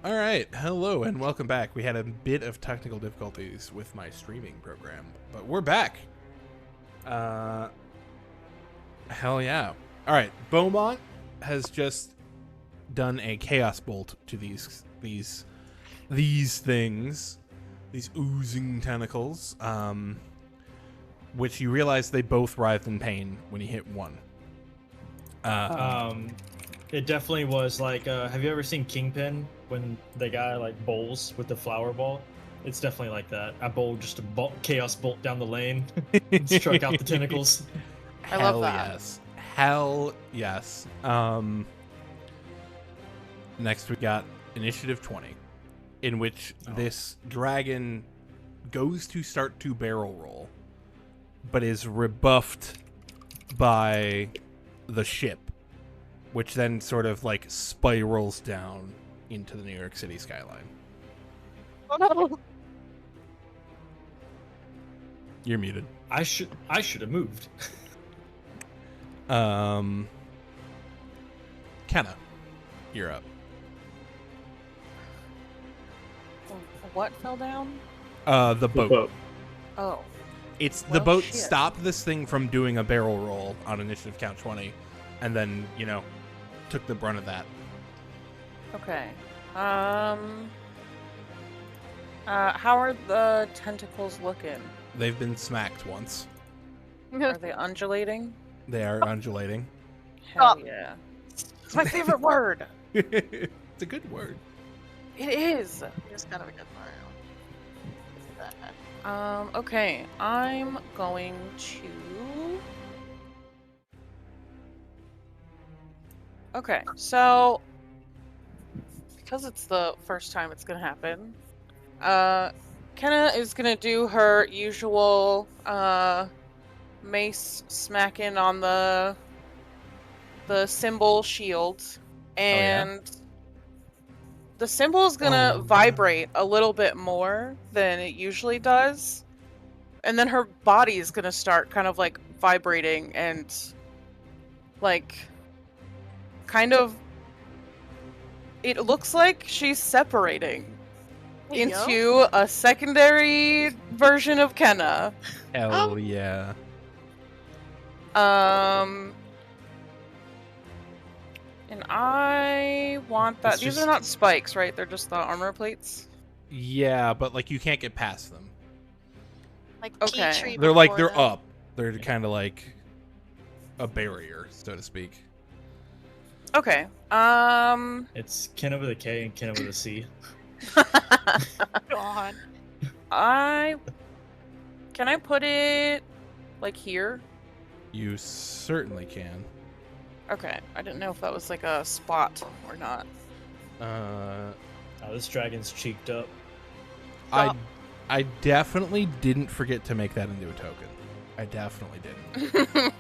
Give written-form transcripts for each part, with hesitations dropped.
All right, hello and welcome back. We had a bit of technical difficulties with my streaming program, but we're back. Hell yeah. All right, Beaumont has just done a chaos bolt to these things, these oozing tentacles, which you realize they both writhed in pain when he hit one. It definitely was like, have you ever seen Kingpin when the guy like bowls with the flower ball? It's definitely like that. I bowled just a chaos bolt down the lane and struck out the tentacles. I love that. Yes. Hell yes. Next we got Initiative 20, in which this dragon goes to start to barrel roll, but is rebuffed by the ship, which then sort of like spirals down into the New York City skyline. Oh no! You're muted. I should have moved. Kenna, you're up. What fell down? The boat. Oh. It's the Well, boat shit. stopped this thing from doing a barrel roll on initiative count 20, and then, took the brunt of that. Okay. How are the tentacles looking? They've been smacked once. Are they undulating? They are undulating. Hell yeah. It's my favorite word. It's a good word. It is. It's kind of a good part. Okay. I'm going to... Okay, so... Because it's the first time it's gonna happen, Kenna is gonna do her usual, mace smacking on the symbol shield, and the symbol is gonna vibrate a little bit more than it usually does, and then her body is gonna start kind of like vibrating and like kind of, it looks like she's separating into a secondary version of Kenna. Hell yeah. And I want that. These are not spikes, right? They're just the armor plates. Yeah, but like you can't get past them. Like Okay. Petrie They're like, before they're that. up. They're kind of like a barrier, so to speak. Okay. It's Kenna with a K and Kenna with a C. God. Can I put it like here? You certainly can. Okay. I didn't know if that was like a spot or not. Uh, Oh, this dragon's cheeked up. I definitely didn't forget to make that into a token. I definitely didn't.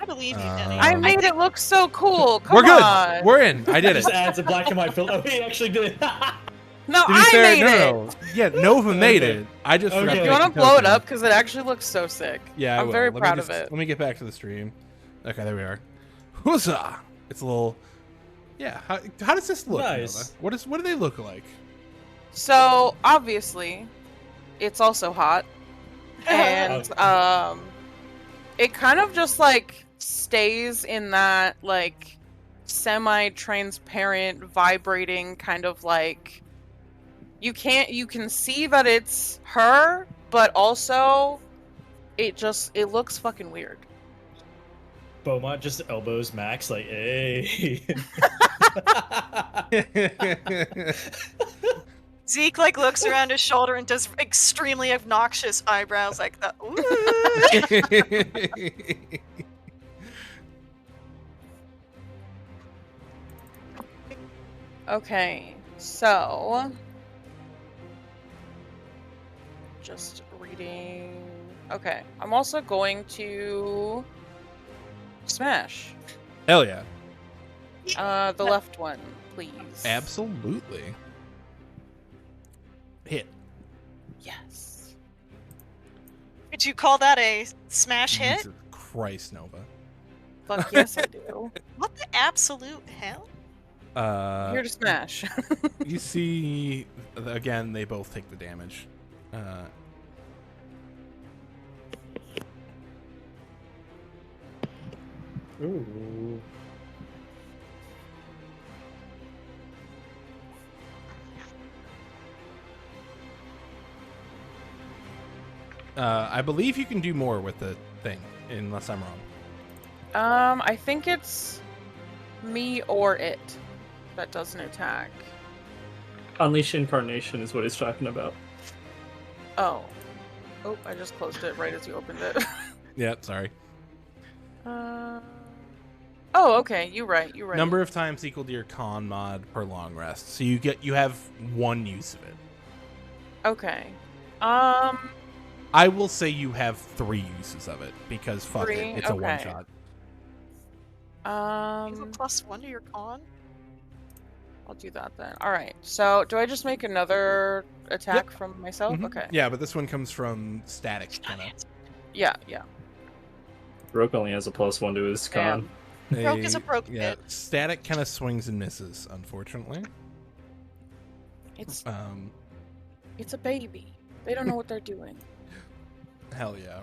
I believe you, Denny. I made it look so cool. Come We're good. on. We're in. I did it. Just adds a black and white filter. Oh, he actually did. No, To be I fair, made it. no. Yeah, Nova made Okay. it. I just forgot Okay. to You make want the to blow it token. up because it actually looks so sick. Yeah, I I'm will. very Let me proud just- of it. Let me get back to the stream. Okay, there we are. Huzzah! It's a little. Yeah. How does this look? Nice. Nova? What do they look like? So obviously, it's also hot, and it kind of just like stays in that like semi-transparent, vibrating kind of like. You can see that it's her, but also it looks fucking weird. Beaumont just elbows Max like, hey. Zeke like looks around his shoulder and does extremely obnoxious eyebrows like that. Ooh. Okay, so just reading. Okay, I'm also going to smash Hell yeah. the left one, please. Absolutely. Hit. Yes. Did you call that a smash hit? Jesus Christ, Nova. Fuck yes, I do. What the absolute hell? Here to smash. You see, again, they both take the damage. Ooh. I believe you can do more with the thing, unless I'm wrong. I think it's me or it that does an attack. Unleash Incarnation is what he's talking about. Oh. Oh, I just closed it right as you opened it. Yeah, sorry. Oh, okay. You're right. You're right. Number of times equal to your con mod per long rest. So you have one use of it. Okay. I will say you have 3 uses of it because fuck Three? it, it's a one Okay. shot. You have a +1 to your con? I'll do that then. All right. So, do I just make another attack from myself? Mhm. Okay. Yeah, but this one comes from static kind of. Yeah. Yeah. Rogue only has a +1 to his con. Broke is a broke Yeah, bit. static kind of swings and misses, unfortunately. It's Um, a baby. They don't know what they're doing. hell yeah.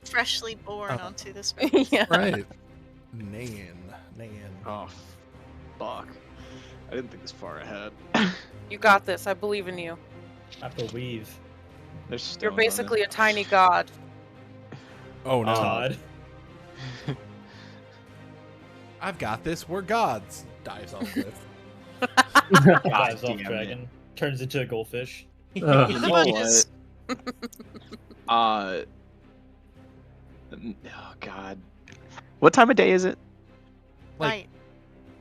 Freshly born onto this. Yeah. Right. Nan. Oh, fuck. I didn't think this far ahead. You got this. I believe in you. I believe. There's stones You're on basically a tiny god. Oh no. Todd. I've got this. We're gods. Dives off cliff. Dives off damn dragon. Turns into a goldfish. You know Lunges. what? Oh god. What time of day is it? Like- Night.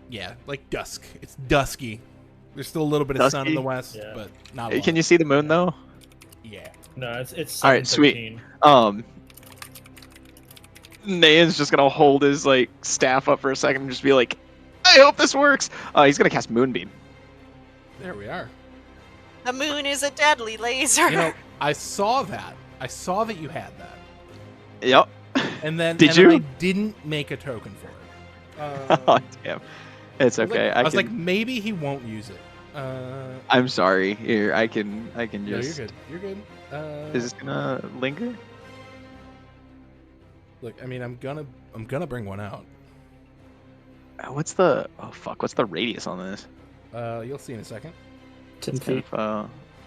Yeah, like dusk. It's dusky. There's still a little bit of sun in the Dusky? west, Yeah. but not a lot. Can you see the moon though? Yeah. No, it's All right, sweet. 7:13. Nayan's just gonna hold his like staff up for a second and just be like, I hope this works. He's gonna cast Moonbeam. There we are. The moon is a deadly laser. You know, I saw that. I saw that you had that. Yep. And then, Did and then you? I didn't make a token for it. Oh damn. It's I was okay. like- I was like, maybe he won't use it. I'm sorry. Here, I can No, you're just. good. You're good. Is this gonna linger? Look, I mean, I'm gonna bring one out. What's the? Oh fuck! What's the radius on this? You'll see in a second. 10 feet.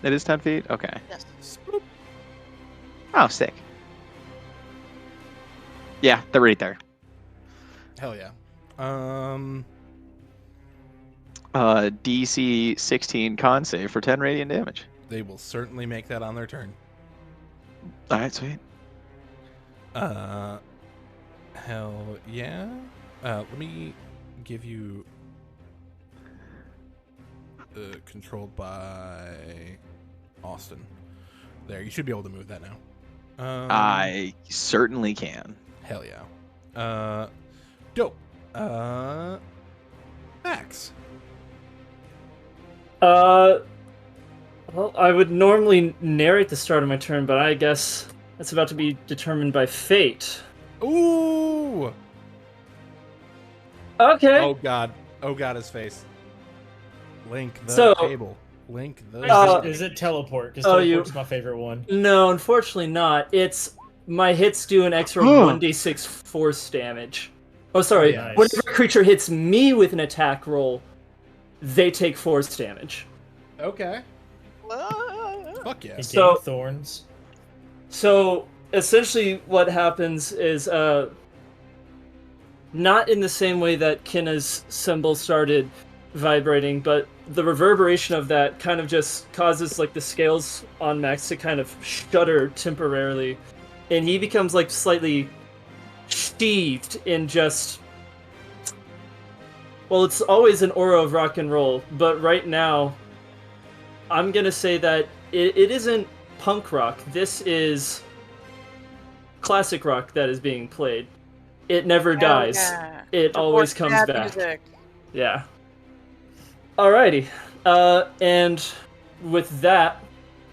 It is 10 feet. Okay. Yes. Spoop. Oh, sick. Yeah, they're right there. Hell yeah. DC 16 con save for 10 radiant damage. They will certainly make that on their turn. All right, sweet. Hell yeah. Let me give you controlled by Austin. There, you should be able to move that now. I certainly can. Hell yeah. Dope. Max. Well, I would normally narrate the start of my turn, but I guess that's about to be determined by fate. Ooh. Okay. Oh god. Oh god, his face. Link the So- table. Link the. Is it teleport? Because Oh, you- teleport's my favorite one. No, unfortunately not. It's my hits do an extra 1d6 force damage. Oh, sorry. Nice. Whenever a creature hits me with an attack roll, they take force damage. Okay. Whoa. Fuck yeah. He So- gained thorns. So essentially, what happens is, not in the same way that Kinna's symbol started vibrating, but the reverberation of that kind of just causes like the scales on Max to kind of shudder temporarily, and he becomes like slightly sheathed in just. Well, it's always an aura of rock and roll, but right now, I'm gonna say that it isn't punk rock. This is classic rock that is being played. It never Hell dies. yeah. It always comes Sad back. music. Yeah. Alrighty. And with that,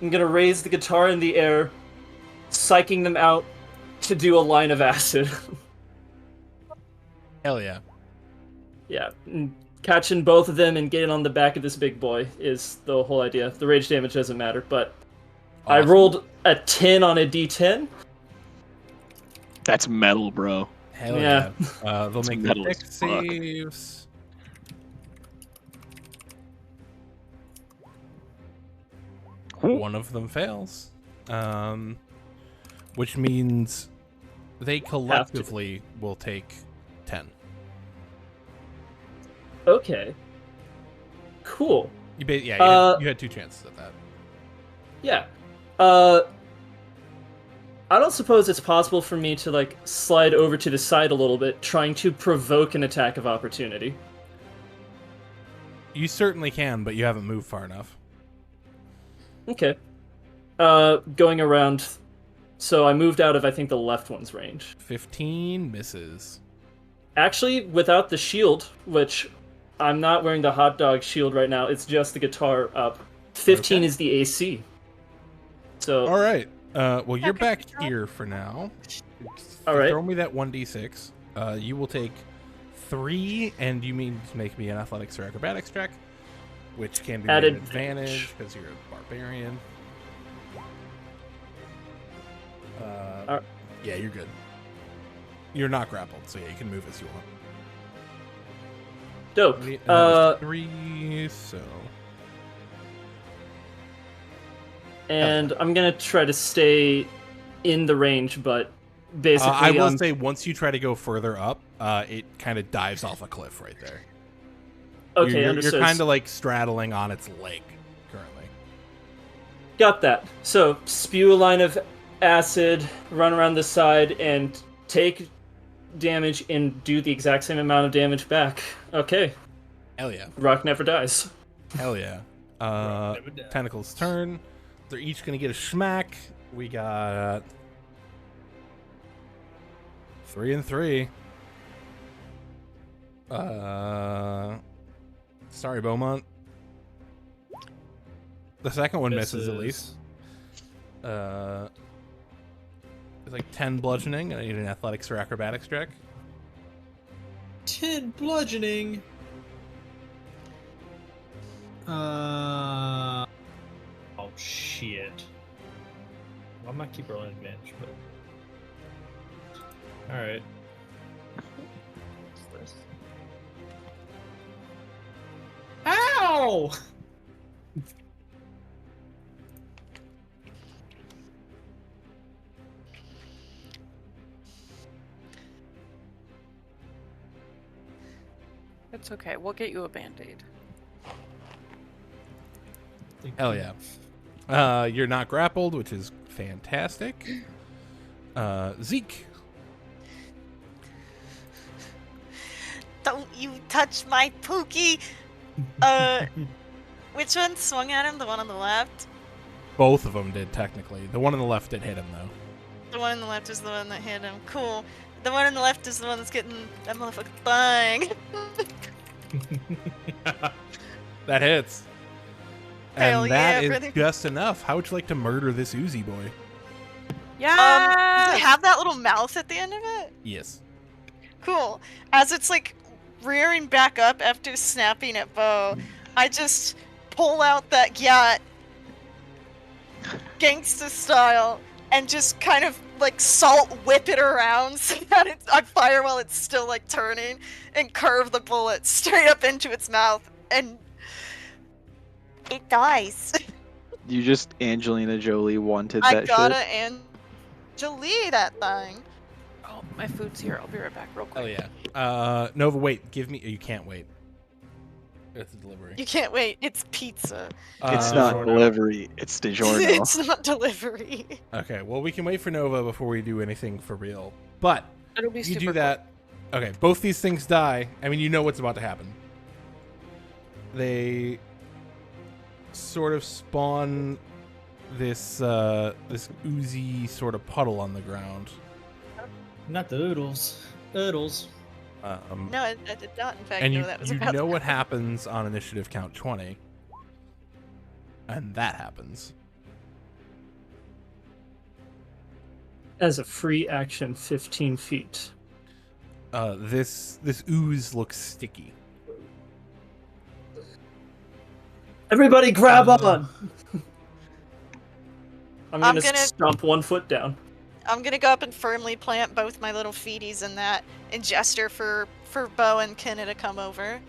I'm gonna raise the guitar in the air, psyching them out to do a line of acid. Hell yeah. Yeah. catching both of them and getting on the back of this big boy is the whole idea. The rage damage doesn't matter, but I Awesome. rolled a 10 on a d10. That's metal, bro. Hell Yeah. yeah. They'll It's make metal their as dex fuck. saves. One of them fails. Which means they collectively will take 10. Okay. Cool. You had 2 chances at that. Yeah. I don't suppose it's possible for me to, like, slide over to the side a little bit, trying to provoke an attack of opportunity. You certainly can, but you haven't moved far enough. Okay. Going around. So I moved out of, I think, the left one's range. 15 misses. Actually, without the shield, which I'm not wearing the hot dog shield right now, it's just the guitar up. 15 Okay. is the AC. So, All right. Well, you're Okay, back good job. here for now. All right. Throw me that 1d6. You will take 3, and you mean to make me an athletics or acrobatics check, which can be made Added an advantage because you're a barbarian. Yeah, you're good. You're not grappled, so yeah, you can move as you want. dope. There's 3, so And I'm gonna try to stay in the range, but basically, I will say once you try to go further up, it kind of dives off a cliff right there. okay, you're understood. kind of like straddling on its leg currently. Got that. So spew a line of acid, run around the side, and take damage and do the exact same amount of damage back. Okay, Hell yeah. Rock never dies. Hell yeah. Never die. Tentacles turn. They're each gonna get a schmack. We got 3 and 3. Sorry, Beaumont. The second one misses at least. It's like 10 bludgeoning, and I need an athletics or acrobatics check. 10 bludgeoning. Oh shit. Well, I might keep rolling advantage, but. Alright. Ow! It's okay. We'll get you a band-aid. Hell yeah. You're not grappled, which is fantastic. Zeke. Don't you touch my Pookie! Which one swung at him? The one on the left? Both of them did, technically. The one on the left did hit him, though. The one on the left is the one that hit him. Cool. The one on the left is the one that's getting that motherfucker bang. That hits. Hell And that yeah, is brother. just enough. How would you like to murder this Uzi boy? Does Yeah. it have that little mouth at the end of it? Yes. Cool. As it's like rearing back up after snapping at Bo, I just pull out that gyat, gangsta style, and just kind of like salt whip it around so that it's on fire while it's still like turning, and curve the bullet straight up into its mouth, and it dies. You just Angelina Jolie wanted I that gotta shit. Angelie that thing. Oh, my food's here. I'll be right back real quick. Hell yeah. Nova, wait. Give me... You can't wait. It's a delivery. You can't wait. It's pizza. It's Uh, not delivery. It's DiGiorno. It's not delivery. Okay, well, we can wait for Nova before we do anything for real. But It'll be you super do that... Okay, both these things die. I mean, you know what's about to happen. They sort of spawn this this oozy sort of puddle on the ground. Not the oodles. Oodles. No, I did not, in fact, And know you, that was you about know to what happen. happens on initiative count 20. And that happens. As a free action, 15 feet. This ooze looks sticky. Everybody grab on! I'm I'm gonna gonna- stomp 1 foot down. I'm gonna go up and firmly plant both my little feeties in that and gesture for Bo and Kenna to come over.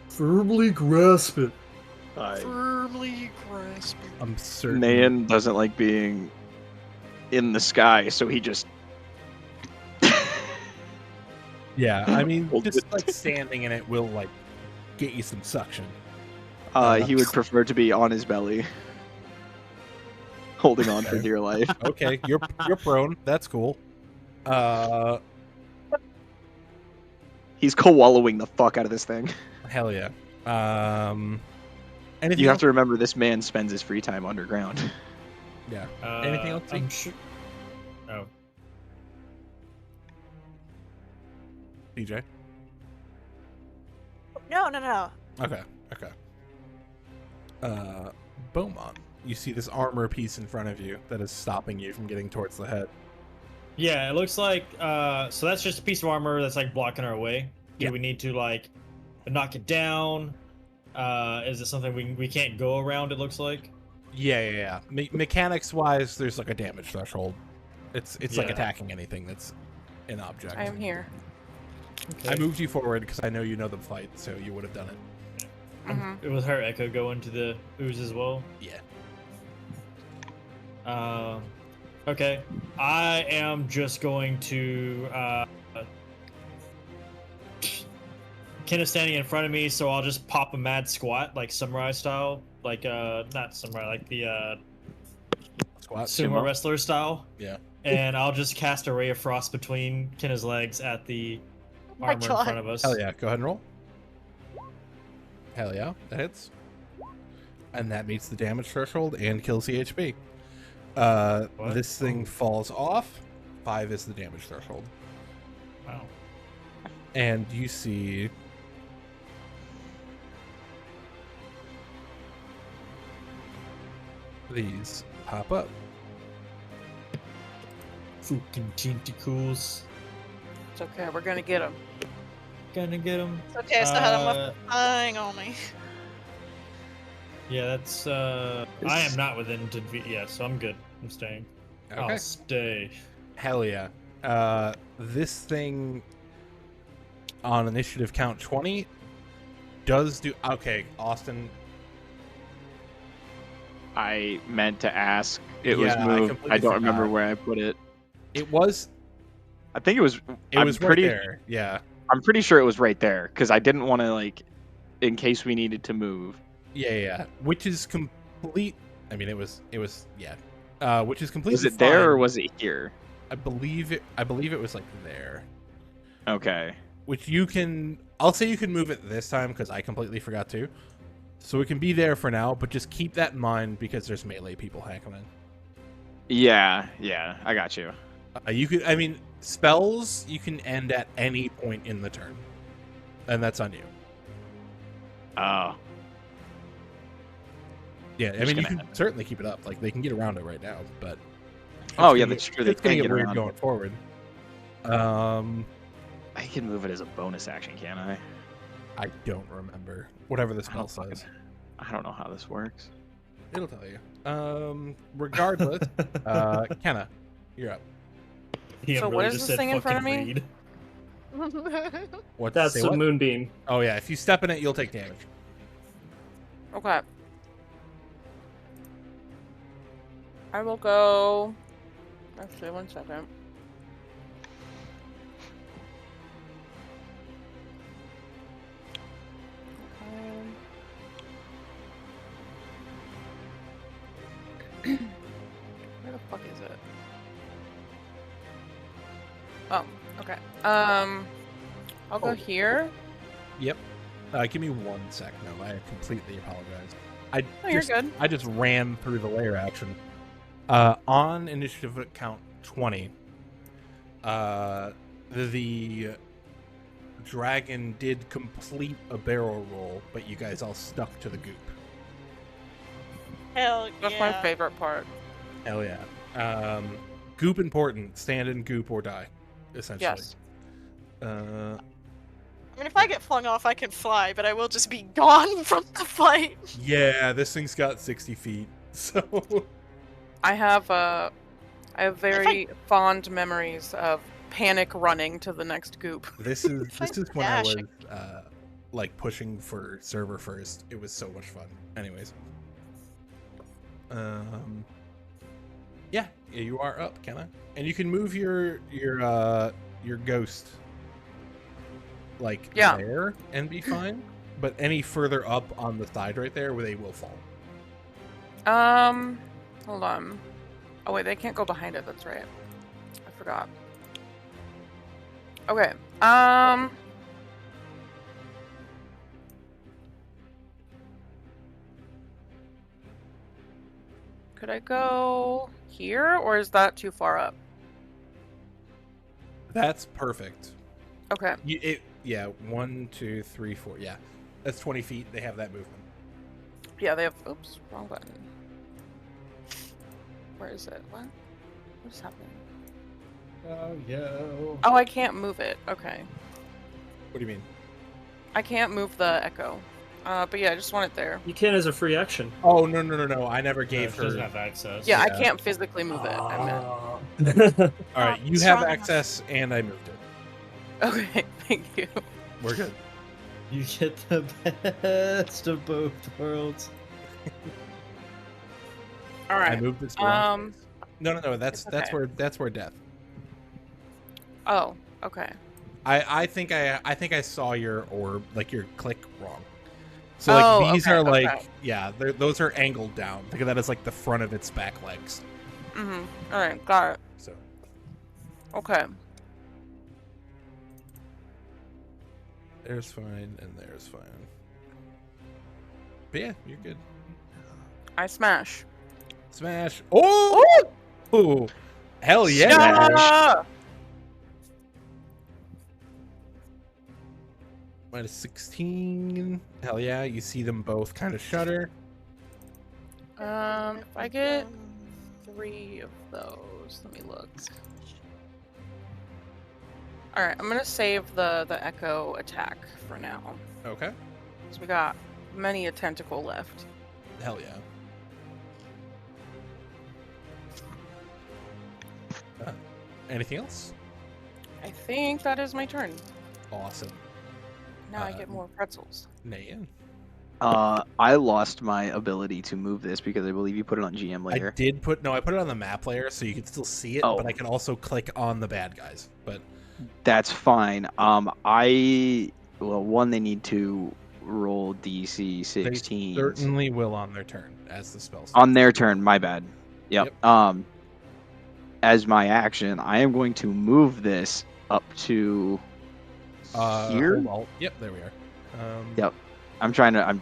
Firmly grasp it. Firmly grasp it. I'm certain. Nayan doesn't like being in the sky, so he just. Yeah, I mean, Hold just it. like standing in it will like get you some suction. He would prefer to be on his belly, holding on for dear life. Okay, you're prone. That's cool. He's koala'ing the fuck out of this thing. Hell yeah. Anything You have else? to remember, this man spends his free time underground. Yeah. Anything else? I'm sure. Oh, DJ. No. Okay. Beaumont, you see this armor piece in front of you that is stopping you from getting towards the head. yeah. It looks like so that's just a piece of armor that's like blocking our way. Yeah. Do we need to like knock it down? Is it something we can't go around? It looks like. Yeah. Mechanics wise, there's like a damage threshold. It's like Yeah. attacking anything that's an object. I am here. I moved you forward because I know you know the fight, so you would have done it. Mm-hmm. It was her echo go into the ooze as well. Yeah. Okay. I am just going to Ken is standing in front of me, so I'll just pop a mad squat, like samurai style, like not samurai, like the Squat. sumo wrestler style. Yeah. And I'll just cast a ray of frost between Kenna's legs at the my armor in God. front of us. Hell yeah. Go ahead and roll. Hell yeah. That hits. And that meets the damage threshold and kills the HP. What? This thing falls off. 5 is the damage threshold. Wow. And you see these pop up. Fucking tentacles. It's okay. We're gonna get him. Gonna get him. It's okay, I still had him lying on me. Yeah, that's I am not within 10 feet. Yeah, so I'm good. I'm staying. Okay. I'll stay. Hell yeah. This thing on initiative count 20 does do. Okay, Austin. I meant to ask. It was Yeah, I moved. completely I don't remember forgot. where I put it. It was. I think it was. It was I'm pretty. right there. Yeah. I'm pretty sure it was right there because I didn't want to in case we needed to move. Yeah. Which is complete. I mean, it was. Yeah. Which is completely. Was it there or fine. was it here? I believe it was like there. Okay. Which you can. I'll say you can move it this time because I completely forgot to. So it can be there for now, but just keep that in mind because there's melee people happening. Yeah. I got you. You could. I mean, spells you can end at any point in the turn, and that's on you. Oh. Yeah, I Just mean, you gonna can certainly keep it up. Like they can get around it right now, but Oh it's yeah, gonna that's get- true. They It's gonna can get get weird around. going forward. I can move it as a bonus action, can I? I don't remember whatever the I spell don't fucking- says. I don't know how this works. It'll tell you. Regardless, Kenna, you're up. He So what really is just this said thing in front of fucking me? read. What? That's say a what? moonbeam. Oh yeah, if you step in it, you'll take damage. Okay. I will go. Actually, 1 second. Where the fuck is it? Oh, okay. I'll go here. Yep. Give me 1 sec. No, I completely apologize. Oh, you're good. I just ran through the layer action. On initiative count 20, the dragon did complete a barrel roll, but you guys all stuck to the goop. Hell That's yeah. my favorite part. Hell yeah. Goop important. Stand in goop or die, essentially. Yes. I mean, if I get flung off, I can fly, but I will just be gone from the fight. Yeah, this thing's got 60 feet, so... I have very fond memories of panic running to the next goop. This is It's like when I was dashing. like pushing for server first. It was so much fun. Anyways, yeah, you are up, Kenna, and you can move your ghost like there and be fine. But any further up on the side right there, where they will fall. Hold on. Oh wait, they can't go behind it. That's right. I forgot. Okay. Could I go here, or is that too far up? That's perfect. Okay. Yeah, 1, 2, 3, 4. Yeah, that's 20 feet. They have that movement. Yeah, they have. Oops, wrong button. Where is it? What? What's happening? Oh, yo. Oh, I can't move it. Okay. What do you mean? I can't move the echo. But yeah, I just want it there. You can as a free action. Oh no! I never gave She doesn't her. have access. Yeah, I Yeah. can't physically move it. I meant. Ah. All right, you It's have strong access, and I moved it. Okay, thank you. We're good. You get the best of both worlds. All I right. moved it. To the wrong space. No. It's That's where death. Oh, okay. I think I saw your orb, like your click wrong. So like these okay, are like okay. yeah, those are angled down. Think of that as like the front of its back legs. Mhm. All right, got it. So Okay. there's fine and there's fine. But yeah, you're good. I smash. Smash! Oh! Ooh! Hell yeah! Yeah! Minus 16. Hell yeah! You see them both kind of shudder. If I get 3 of those, let me look. All right, I'm gonna save the echo attack for now, Okay. because we got many a tentacle left. Hell yeah. Anything else? I think that is my turn. Awesome. Now I get more pretzels. Nayan. I lost my ability to move this because I believe you put it on GM I later. did put I put it on the map layer so you can still see it, Oh. but I can also click on the bad guys. But That's fine. One, they need to roll DC 16 they certainly will on their turn as the spell starts. on their turn. My bad. Yep. As my action, I am going to move this up to here. hold on. Yep, there we are. Yep. I'm trying to. I'm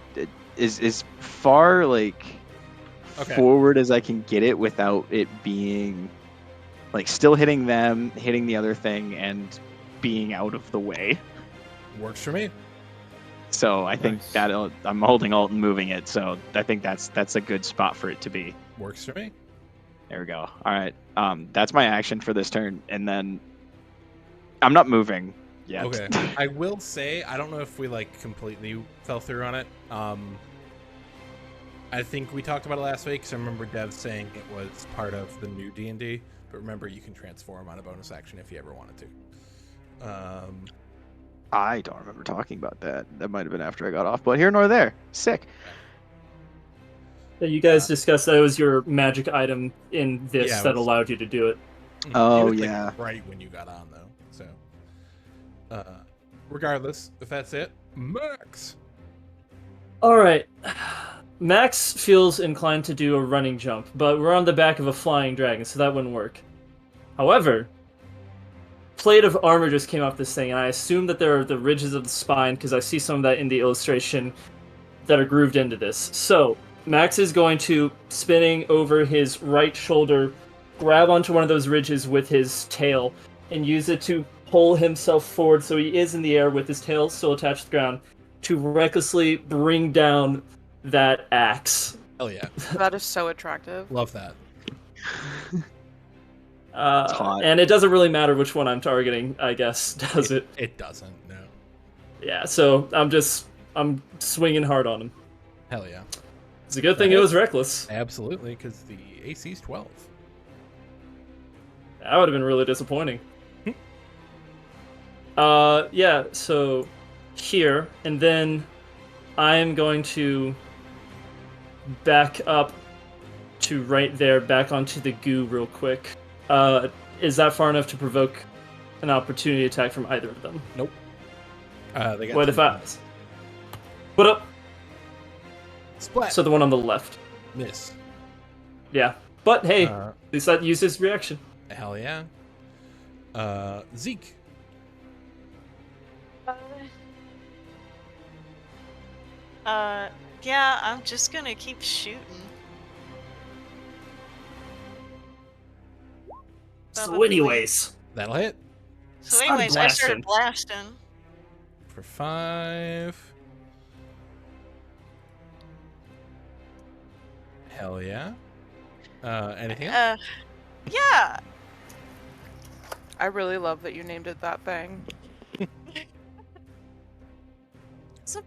as far like Okay. forward as I can get it without it being like still hitting them, hitting the other thing, and being out of the way. Works for me. So I think Nice. that I'm holding alt and moving it. So I think that's a good spot for it to be. Works for me. There we go. All right. That's my action for this turn, and then I'm not moving yet. Okay. I will say I don't know if we like completely fell through on it. I think we talked about it last week because I remember Dev saying it was part of the new D&D. But remember, you can transform on a bonus action if you ever wanted to. I don't remember talking about that. That might have been after I got off, but here nor there. Sick. Yeah, you guys discussed that it was your magic item in this Yeah, it that was- allowed you to do it. Oh, It was, like, yeah. right when you got on though. So, regardless, if that's it, Max. All right. Max feels inclined to do a running jump, but we're on the back of a flying dragon, so that wouldn't work. However, plate of armor just came off this thing, and I assume that there are the ridges of the spine, because I see some of that in the illustration that are grooved into this. So, Max is going to, spinning over his right shoulder, grab onto one of those ridges with his tail, and use it to pull himself forward so he is in the air with his tail still attached to the ground, to recklessly bring down that axe. Hell yeah, That is so attractive. love that. hot. And it doesn't really matter which one I'm targeting, I guess, does it? It doesn't. No. Yeah, so I'm swinging hard on him. Hell yeah. It's a good thing it was reckless. Absolutely, because the AC's 12. That would have been really disappointing. Yeah, so here, and then I'm going to back up to right there, back onto the goo real quick. Is that far enough to provoke an opportunity attack from either of them? Nope. They got What if I... What up? Splat. So the one on the left. Miss. Yeah. But hey, Uh, at least that used his reaction. Hell yeah. Zeke. Yeah, I'm just gonna keep shooting. So anyways. That'll hit. So Start anyways, I started blasting. For 5. Hell yeah. Anything else? Yeah. I really love that you named it that thing. So,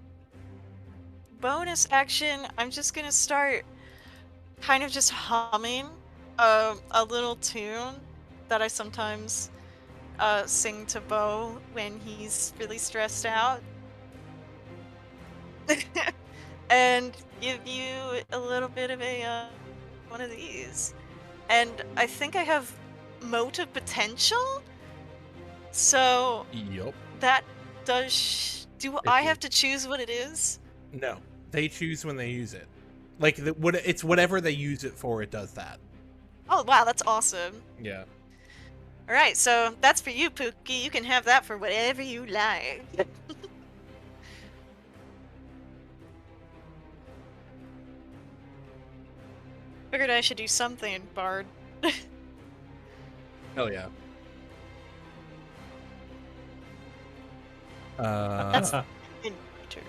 bonus action, I'm just gonna start kind of just humming a little tune that I sometimes sing to Bo when he's really stressed out. And give you a little bit of a one of these. And I think I have motive potential. So Yup. that does. Do I have to choose what it is? No. They choose when they use it. Like, it's whatever they use it for, it does that. Oh wow, that's awesome. Yeah. All right, so that's for you, Pookie. You can have that for whatever you like. Figured I should do something, Bard. Hell yeah. That's in my turn.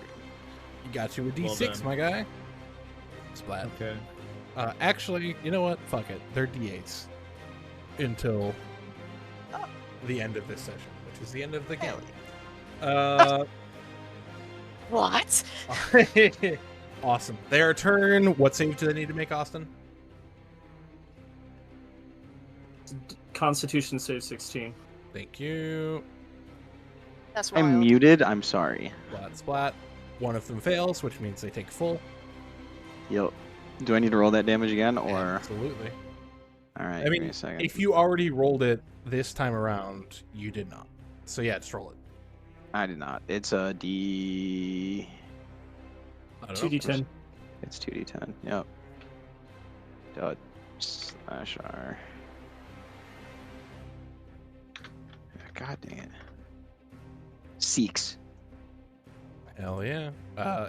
You got you a Well D6, done. my guy. Splat. Okay. Actually, you know what? Fuck it. They're D8s. Until the end of this session, which is the end of the game. What? Awesome. Their turn. What save do they need to make, Austin? Constitution save 16. Thank you. That's wild. I'm muted. I'm sorry. Splat, splat. One of them fails, which means they take full. Yep. Do I need to roll that damage again, or? Absolutely. All right. I give me mean, a second. if you already rolled it this time around, you did not. So yeah, just roll it. I did not. It's a D. I don't know. 2d10. It's 2d10. Yep. Dot slash R. God dang it. 6. Hell yeah.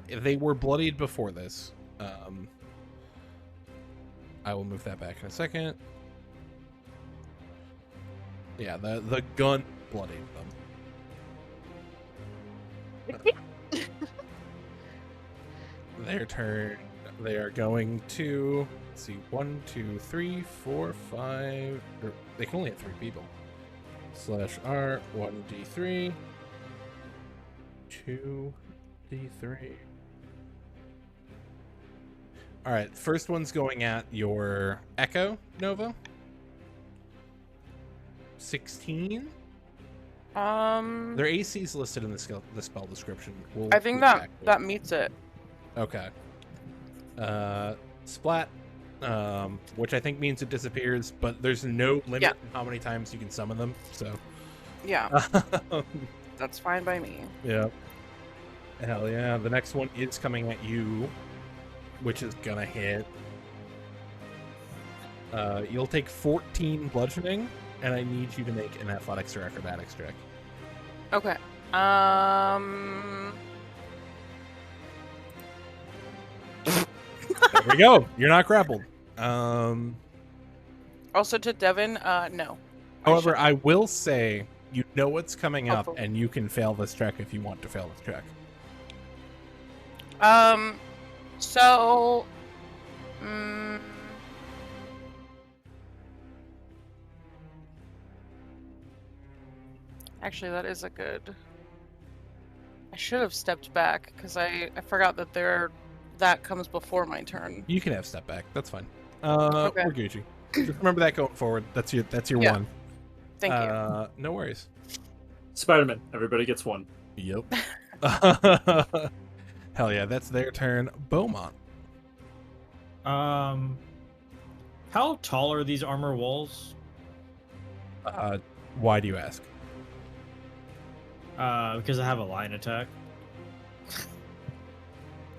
They were bloodied before this. I will move that back in a second. Yeah, the gun bloodied them. Their turn. They are going to, let's see, 1, 2, 3, 4, 5. They can only have 3 people. Slash R, 1d3, 2d3. All right, first one's going at your Echo, Nova. 16. Their AC's listed in the spell description. I think that meets it. Okay. Splat, which I think means it disappears, but there's no limit Yeah. to how many times you can summon them, so. Yeah, that's fine by me. Yeah. Hell yeah. The next one is coming at you, which is gonna hit. You'll take 14 bludgeoning, and I need you to make an athletics or acrobatics check. Okay. There we go. You're not grappled. Also to Devin, no. However, I will say you know what's coming up, cool. and you can fail this check if you want to fail this check. So, actually, that is a good. should have stepped back because I forgot that that comes before my turn. You can have step back. That's fine. Okay. We're Gucci. Just remember that going forward. That's your Yeah. one. Thank you. No worries. Spider-Man. Everybody gets one. Yep. Hell yeah, that's their turn. Beaumont. How tall are these armor walls? Why do you ask? Because I have a line attack.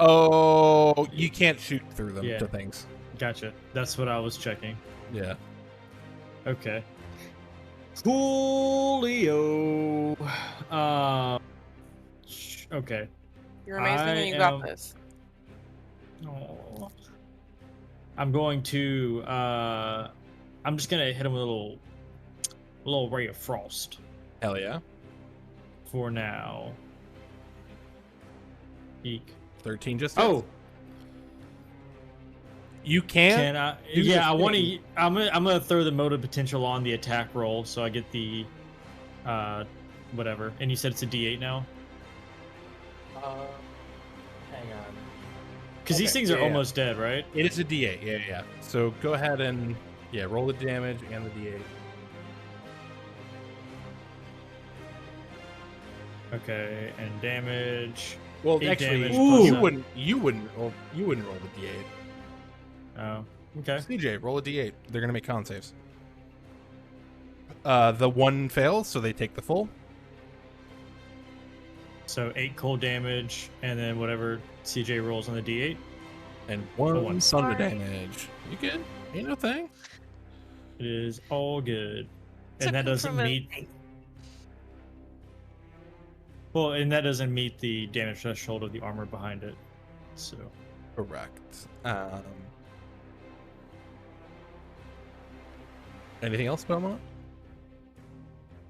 Oh, you can't shoot through them Yeah. to things. Gotcha. That's what I was checking. Yeah. Okay. Coolio. Okay. You're amazing I and you got am- this. Aw. I'm going to. I'm just gonna hit him with a little ray of frost Hell yeah. for now. Eek. 13 just Oh, hits. You can. can I? do Yeah, the I want thing. to. I'm gonna throw the motive potential on the attack roll, so I get the, whatever. And you said it's a D8 now, Hang on. because these Okay, things are yeah. almost dead, right? It is a D8. Yeah. So go ahead and roll the damage and the D8. Okay, and damage. Well, 8 actually, damage you plus wouldn't. You wouldn't roll the D8. Oh, okay. CJ, roll a D8. They're gonna make con saves. The one fails, so they take the full. So 8 cold damage, and then whatever CJ rolls on the D8. And one one. thunder Sorry. damage. You good? Ain't no thing. It is all good, Took and that him doesn't from a- meet. Well, and that doesn't meet the damage threshold of the armor behind it. So Correct. Anything else, Belmont?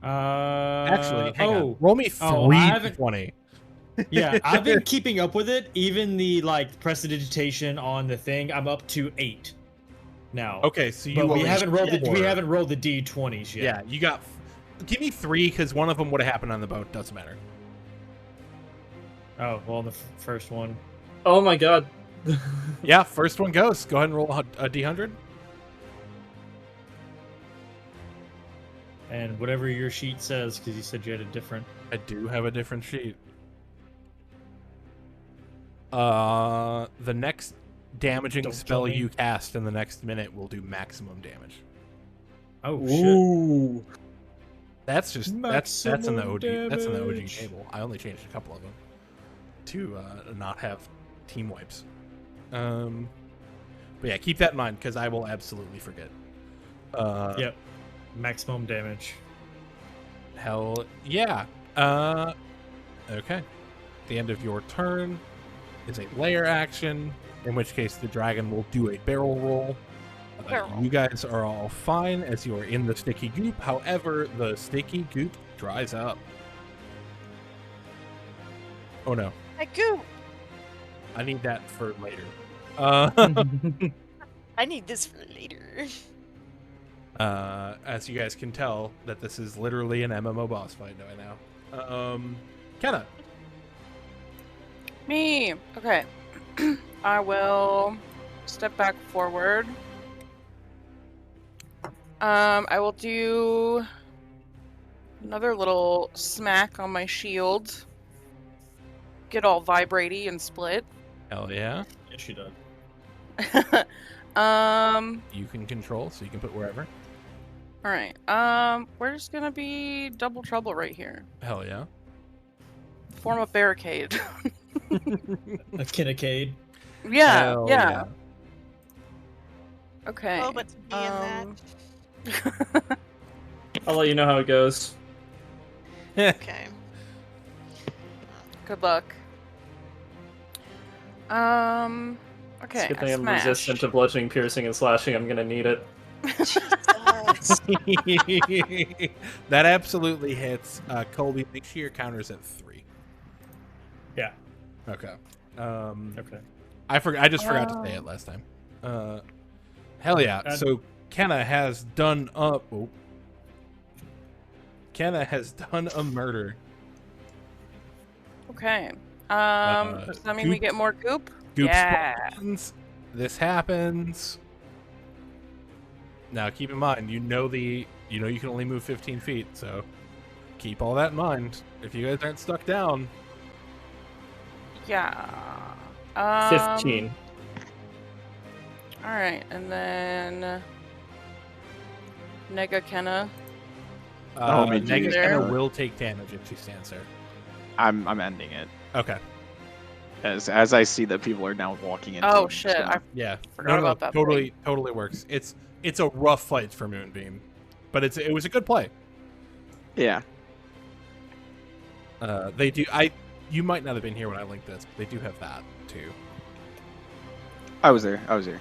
Actually, hang on. Roll me Oh, I 3 haven't- 20. yeah, I've been keeping up with it. Even the like prestidigitation on the thing, I'm up to 8 now. Okay, so you but we only haven't rolled the four. we haven't rolled the D20s yet. Yeah, you got. Give me 3 because one of them would have happened on the boat. Doesn't matter. Oh well, the first one. Oh my god. Yeah, first one goes. Go ahead and roll a D100. And whatever your sheet says, because you said you had a different. I do have a different sheet. The next damaging Don't spell kill me. you cast in the next minute will do maximum damage. Oh shit! Ooh. That's just that's in the Maximum OG. That's in the OG damage. table. I only changed a couple of them to not have team wipes. But yeah, keep that in mind because I will absolutely forget. Yep. Maximum damage. Hell yeah. Okay. The end of your turn is a layer action, in which case the dragon will do a barrel roll. Barrel roll. You guys are all fine as you are in the sticky goop. However, the sticky goop dries up. Oh no. I go. I need that for later. I need this for later. As you guys can tell, that this is literally an MMO boss fight right now. Kenna. Me. Okay. I will step back forward. I will do another little smack on my shield. Get all vibraty and split. Hell yeah. Yes, she does. You can control, so you can put wherever. All right. Where's gonna be double trouble right here? Hell yeah. Form a barricade. A Kinnacade. yeah. Hell Yeah. Okay. Oh, but to be in that. I'll let you know how it goes. Okay. Good luck. Okay. It's a good I thing I'm smashed. resistant to bludgeoning, piercing, and slashing. I'm gonna need it. Jesus. That absolutely hits. Colby, make sure your counter's at 3. Yeah. Okay. Okay. I just forgot to say it last time. Hell yeah. So Kenna has done up. Oh. Kenna has done a murder Okay. Does that mean we get more goop? Goop Yeah. spawns. This happens. Now, keep in mind, you know you can only move 15 feet, so keep all that in mind. If you guys aren't stuck down, Yeah. 15. All right, and then Nega Kenna. me geez. Nega There. Kenna will take damage if she stands there. I'm ending it. Okay. As I see that people are now walking into. Oh it, shit! I Yeah. forgot about that. Totally works. It's a rough fight for Moonbeam, but it was a good play. Yeah. They do. You might not have been here when I linked this, but they do have that too. I was there. Okay.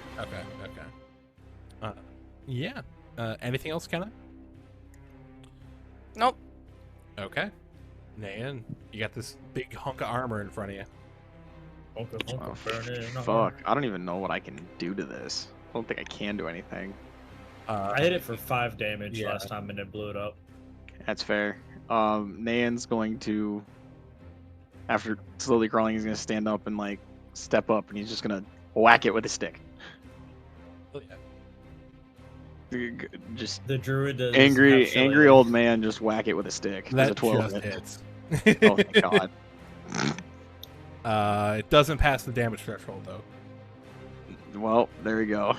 Yeah. Anything else, Kenna? Nope. Okay. Nan, you got this big hunk of armor in front of you. Oh, fuck. I don't even know what I can do to this. I don't think I can do anything. I hit it for 5 damage Yeah. last time and it blew it up. That's fair. Nan's going to, after slowly crawling, he's gonna stand up and like step up, and he's just gonna whack it with a stick. Oh, yeah. Just The druid does angry have silly- old man, just whack it with a stick. There's That a 12 just hit. hits. Oh thank God. It doesn't pass the damage threshold though. Well, there we go.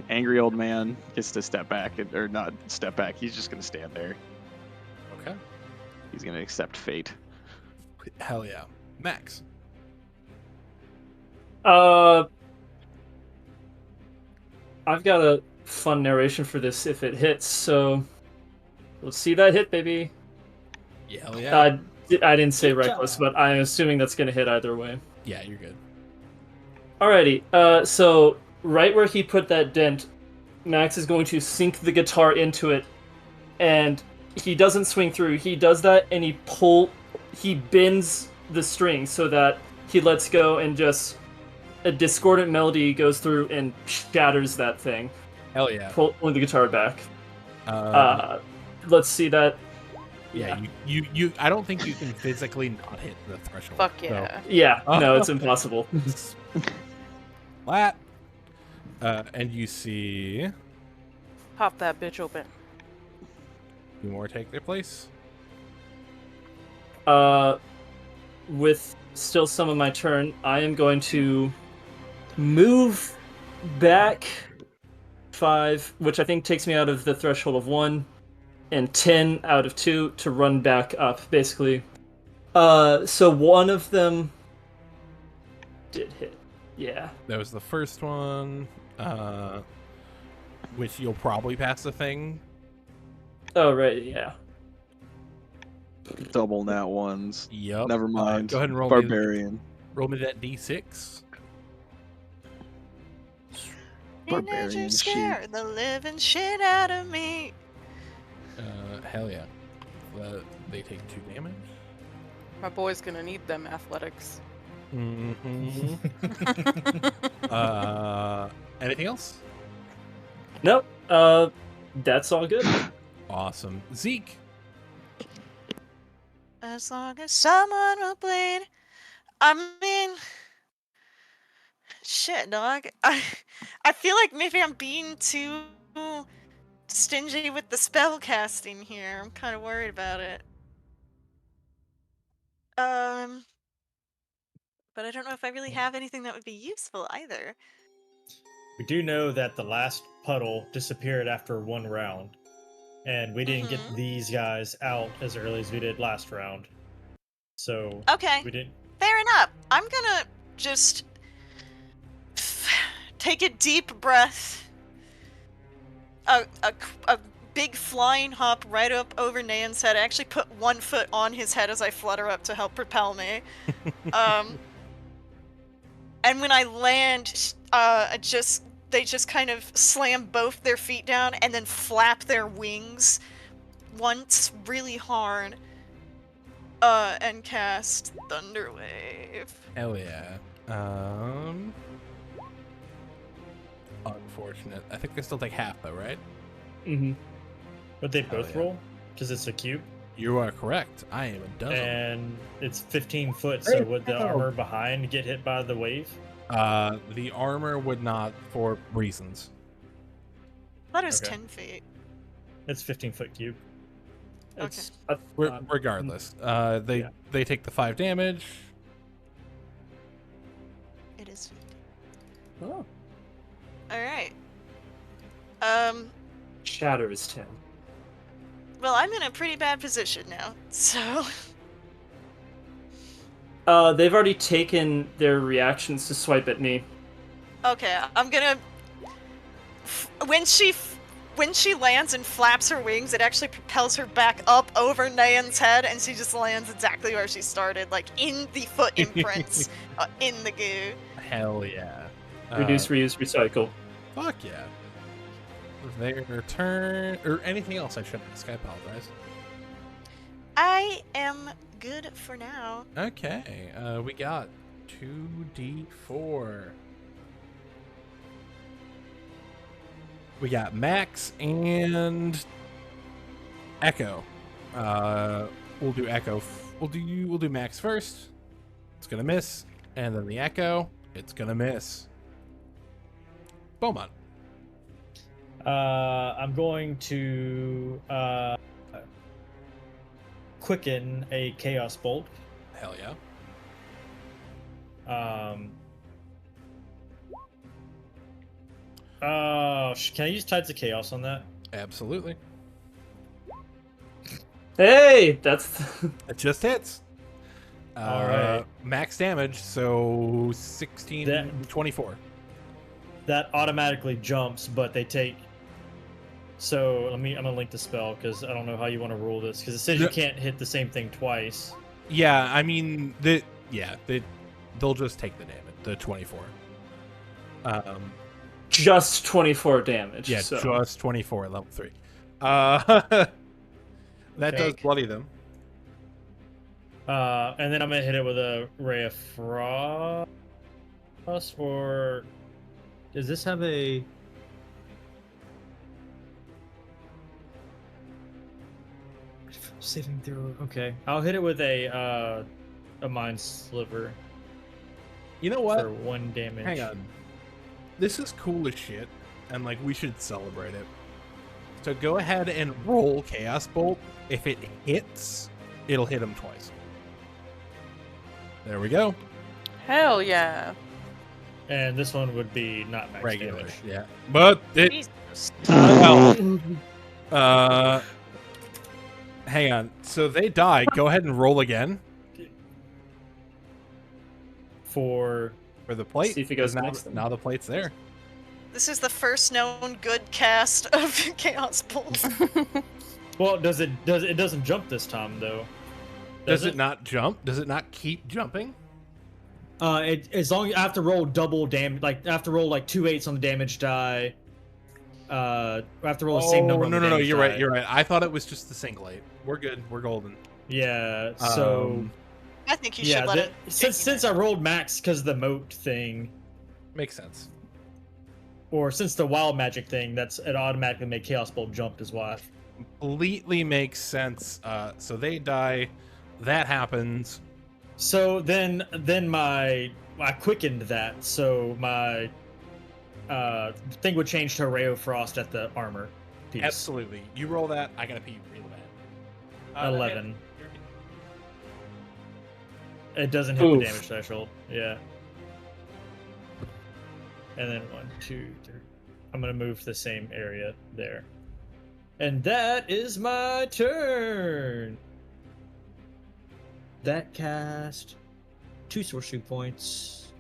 Angry old man gets to step back, or not step back. He's just gonna stand there. Okay. He's gonna accept fate. Hell yeah. Max. I've got a fun narration for this if it hits, so let's see that hit, baby. Yeah, hell yeah. I didn't say Good reckless, job. but I'm assuming that's gonna hit either way. Yeah, you're good. Alrighty, so right where he put that dent, Max is going to sink the guitar into it, and he doesn't swing through. He does that, and he bends the string so that he lets go, and just a discordant melody goes through and shatters that thing, Hell yeah. pulling the guitar back. Let's see that. Yeah, you I don't think you can physically not hit the threshold. Fuck yeah. Yeah, no, it's impossible. Flat. And you see Pop that bitch open. 2 more take their place. With still some of my turn, I am going to move back 5, which I think takes me out of the threshold of 1, and 10 out of 2 to run back up, basically. So one of them did hit. Yeah. That was the first one. Which you'll probably pass the thing. Oh, right, yeah. Double nat ones. Yep. Never mind. Go ahead and roll Barbarian. roll me that D6. Barbarian Teenagers sheep. scare the living shit out of me. Hell yeah. They take 2 damage. My boy's gonna need them athletics. Mm-hmm. Anything else? Nope. That's all good. Awesome. Zeke. As long as someone will bleed. I mean, shit, dog. I feel like maybe I'm being too stingy with the spell casting here. I'm kind of worried about it. But I don't know if I really have anything that would be useful either. We do know that the last puddle disappeared after 1 round, and we didn't get these guys out as early as we did last round. So Okay, we didn't. fair enough. I'm gonna just take a deep breath. A big flying hop right up over Nan's head. I actually put 1 foot on his head as I flutter up to help propel me. And when I land, they just kind of slam both their feet down and then flap their wings once really hard. And cast Thunderwave. Hell yeah. Unfortunate. I think they still take half though, right? Mm-hmm. But they Hell both yeah. roll? Because it's a cube? You are correct. I am a dozen. And it's 15 foot, so would the Hey, armor behind get hit by the wave? The armor would not for reasons. That is Okay. 10 feet. It's 15-foot cube. It's Regardless, yeah. they take the 5 damage. It is 50. oh, Alright. shatter is 10. Well, I'm in a pretty bad position now, so... They've already taken their reactions to swipe at me. Okay, I'm gonna... When she lands and flaps her wings, it actually propels her back up over Nayan's head, and she just lands exactly where she started, like in the foot imprints in the goo. Hell yeah. Reduce, reuse, recycle. Fuck yeah. Their turn, or anything else I should ask. I apologize. I am good for now. Okay, we got 2d4. We got Max and Echo. We'll do Echo. We'll do Max first. It's gonna miss, and then the Echo. It's gonna miss. Beaumont. I'm going to quicken a Chaos Bolt. Hell yeah. Can I use Tides of Chaos on that? Absolutely. Hey, that's It just hits. All right. Max damage, so 16, That- 24. That automatically jumps, but they take. So I'm gonna link the spell because I don't know how you want to rule this because it says you No. can't hit the same thing twice. Yeah, I mean, they'll just take the damage, the 24. just 24 damage. Yeah, so. just 24 at level 3. That does Okay. bloody them. And then I'm gonna hit it with a Ray of Frost, or does this have a? Saving throw. Okay, I'll hit it with a Mind Sliver You know what? for 1 damage. Hang on. This is cool as shit, and like we should celebrate it. So go ahead and roll Chaos Bolt. If it hits, it'll hit him twice. There we go. Hell yeah. And this one would be not max Regular, damage. yeah. But it. Jesus. Well, hang on. So they die. Go ahead and roll again For for the plate. See if it goes 'cause next then. now the plate's there. This is the first known good cast of Chaos Bolt. well, it doesn't jump this time though. Does it not jump? Does it not keep jumping? As long as I have to roll double damage, like I have to roll like 2 8s on the damage die. I have to roll the same number. on No, the no, no. damage You're right. die. You're right. I thought it was just the single 8. We're good. We're golden. Yeah. So I think you yeah, should let it. since I rolled max because of the moat thing, Makes sense. or since the wild magic thing, it automatically made Chaos Bolt jump is why. Completely makes sense. So they die. That happens. So then I quickened that, so my thing would change to Ray of Frost at the armor piece. Absolutely. You roll that. I gotta pee real bad. 11. It doesn't hit Oof. the damage threshold. Yeah. And then 1, 2, 3. I'm gonna move to the same area there. And that is my turn. That cast 2 sorcery points.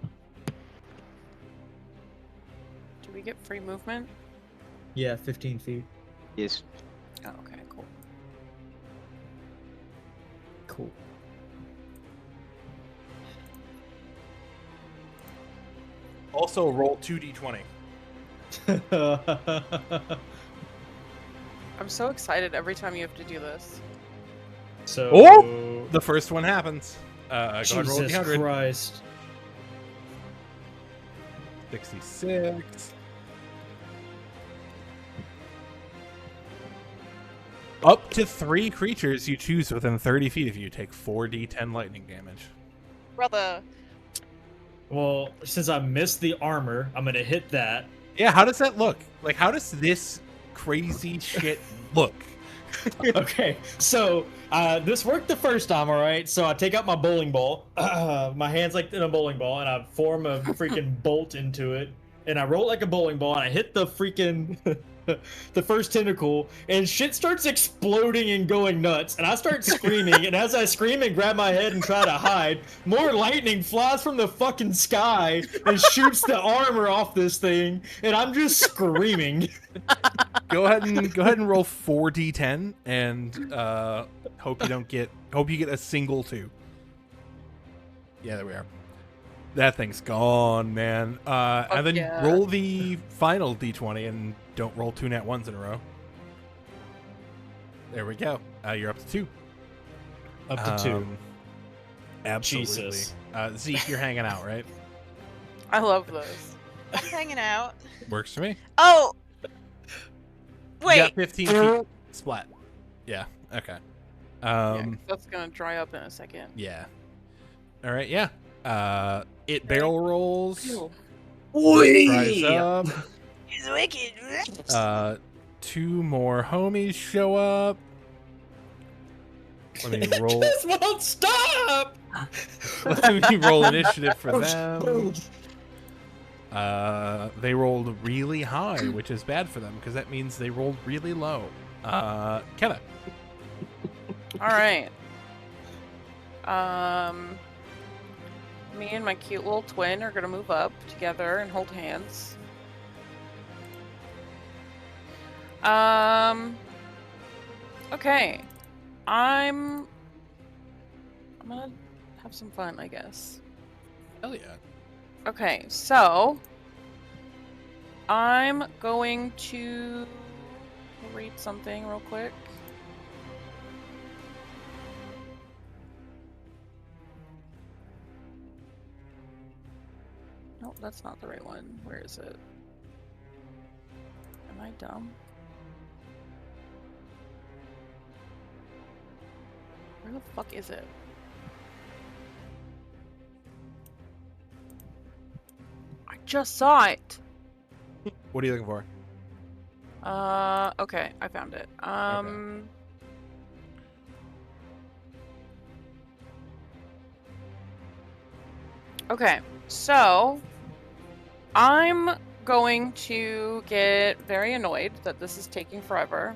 Do we get free movement? Yeah, 15 feet. Yes. Oh, okay, cool. Cool. Also, roll 2d20. I'm so excited every time you have to do this. So Oh! The first one happens. Go ahead and roll Jesus 100. Christ. 66. Up to 3 creatures you choose within 30 feet of you take 4d10 lightning damage. Brother. Well, since I missed the armor, I'm gonna hit that. Yeah, how does that look? Like, how does this crazy shit look? Okay, so this worked the first time, all right? So I take out my bowling ball, my hand's like in a bowling ball, and I form a freaking bolt into it, and I roll it like a bowling ball, and I hit the freaking the first tentacle, and shit starts exploding and going nuts, and I start screaming, and as I scream and grab my head and try to hide, more lightning flies from the fucking sky and shoots the armor off this thing, and I'm just screaming. Go ahead and roll 4d10 and hope you get a single 2. Yeah, there we are. That thing's gone, man. And then yeah. roll the final d20 and don't roll 2 nat 1s in a row. There we go. You're up to 2. Up to 2. Absolutely. Jesus. Zeke, you're hanging out, right? I love this. I'm hanging out. Works for me. Oh! You Wait. got 15 feet. Splat. Yeah. Okay. Yeah, 'cause that's gonna dry up in a second. Yeah. All right. Yeah. It barrel rolls. Dries up. He's wicked. 2 more homies show up. Let me roll. This won't stop! Let me roll initiative for them. They rolled really high, which is bad for them because that means they rolled really low. Kenna. All right. Me and my cute little twin are gonna move up together and hold hands. Okay. I'm gonna have some fun, I guess. Hell yeah. Okay, so I'm going to read something real quick. Nope, that's not the right one. Where is it? Am I dumb? Where the fuck is it? I just saw it. What are you looking for? Okay, I found it. Okay, so I'm going to get very annoyed that this is taking forever.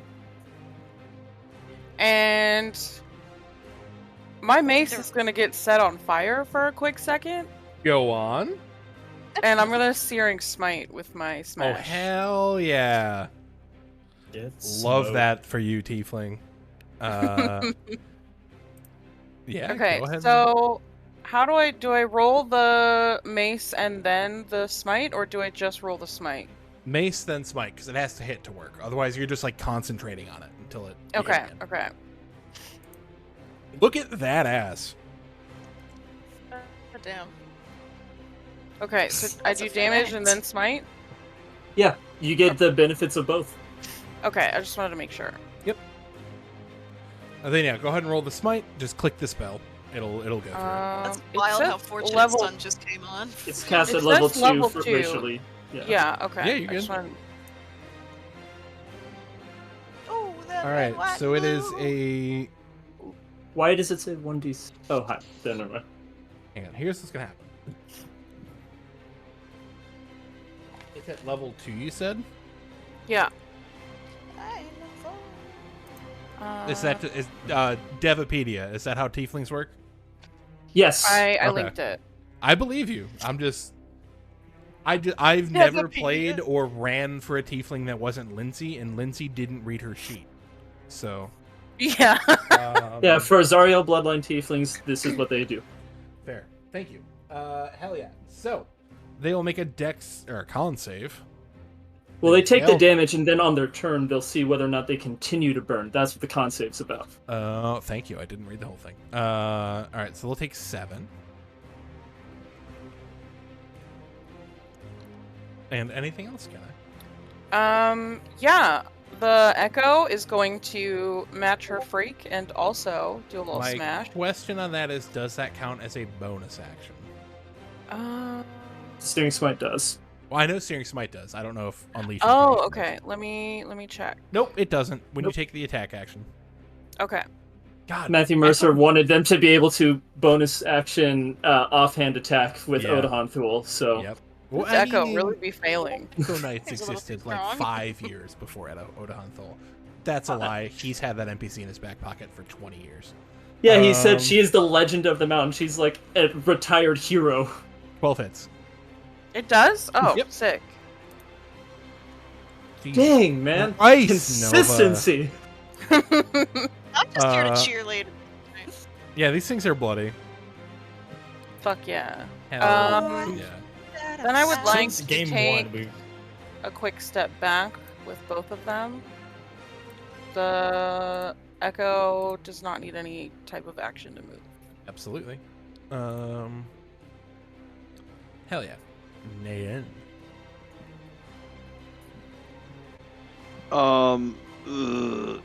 And my mace is going to get set on fire for a quick second. Go on. And I'm going to Searing Smite with my smash. Oh, hell yeah. Get Love smoked. that for you, Tiefling. Yeah, Okay, go ahead. so how do I roll the mace and then the smite, or do I just roll the smite? Mace, then smite, because it has to hit to work. Otherwise, you're just like concentrating on it until it. you Okay, hit again. okay. Look at that ass. Oh, damn. Okay, so I That's do a damage fact. and then smite? Yeah, you get the benefits of both. Okay, I just wanted to make sure. And then yeah, go ahead and roll the smite. Just click the spell. It'll go through. That's It wild says how Fortunate level... Sun just came on. It's cast It at level says 2 level for 2. racially. Yeah, okay. Yeah, you're I just good. wanted- Oh, that All red, right, white, so it is blue. a. Why does it say 1d? Oh, hi. Then never mind. Hang on. Here's what's gonna happen. It's at level 2. You said. Yeah. I am a fool. Is that Devapedia? Is that how tieflings work? Yes. I Okay. linked it. I believe you. I've never Devapedia? played or ran for a tiefling that wasn't Lindsay, and Lindsay didn't read her sheet. So. Yeah. Yeah, for Zariel Bloodline Tieflings, this is what they do. Fair. Thank you. Hell yeah. So, they will make a dex or a con save. Well, they take the Hell. damage, and then on their turn, they'll see whether or not they continue to burn. That's what the con save's about. Thank you. I didn't read the whole thing. All right. So they'll take 7. And anything else, can I? Yeah. The Echo is going to match her freak and also do a little My smash. question on that is, does that count as a bonus action? Steering Smite does. Well, I know Searing Smite does. I don't know if Unleash. Oh, okay. Let me check. Nope, it doesn't. When Nope. you take the attack action. Okay. God. Matthew Mercer wanted them to be able to bonus action offhand attack with Yeah. Odahan Thule, so Yep. Well, This I Echo mean, really be failing. Echo Knights He's a little existed too like strong. 5 years before Odahan Thul. That's a lie. He's had that NPC in his back pocket for 20 years. yeah, he said Um, she is the legend of the mountain. She's like a retired hero. 12 hits. It does? Oh, Yep. sick. Jeez. Dang, man. Nice, Consistency. I'm just here to Uh, cheerlead. Yeah, these things are bloody. Fuck yeah. Hell yeah. Then I would like Since to game take one, we a quick step back with both of them. The Echo does not need any type of action to move. Absolutely. Hell yeah. Nayan. Ugh.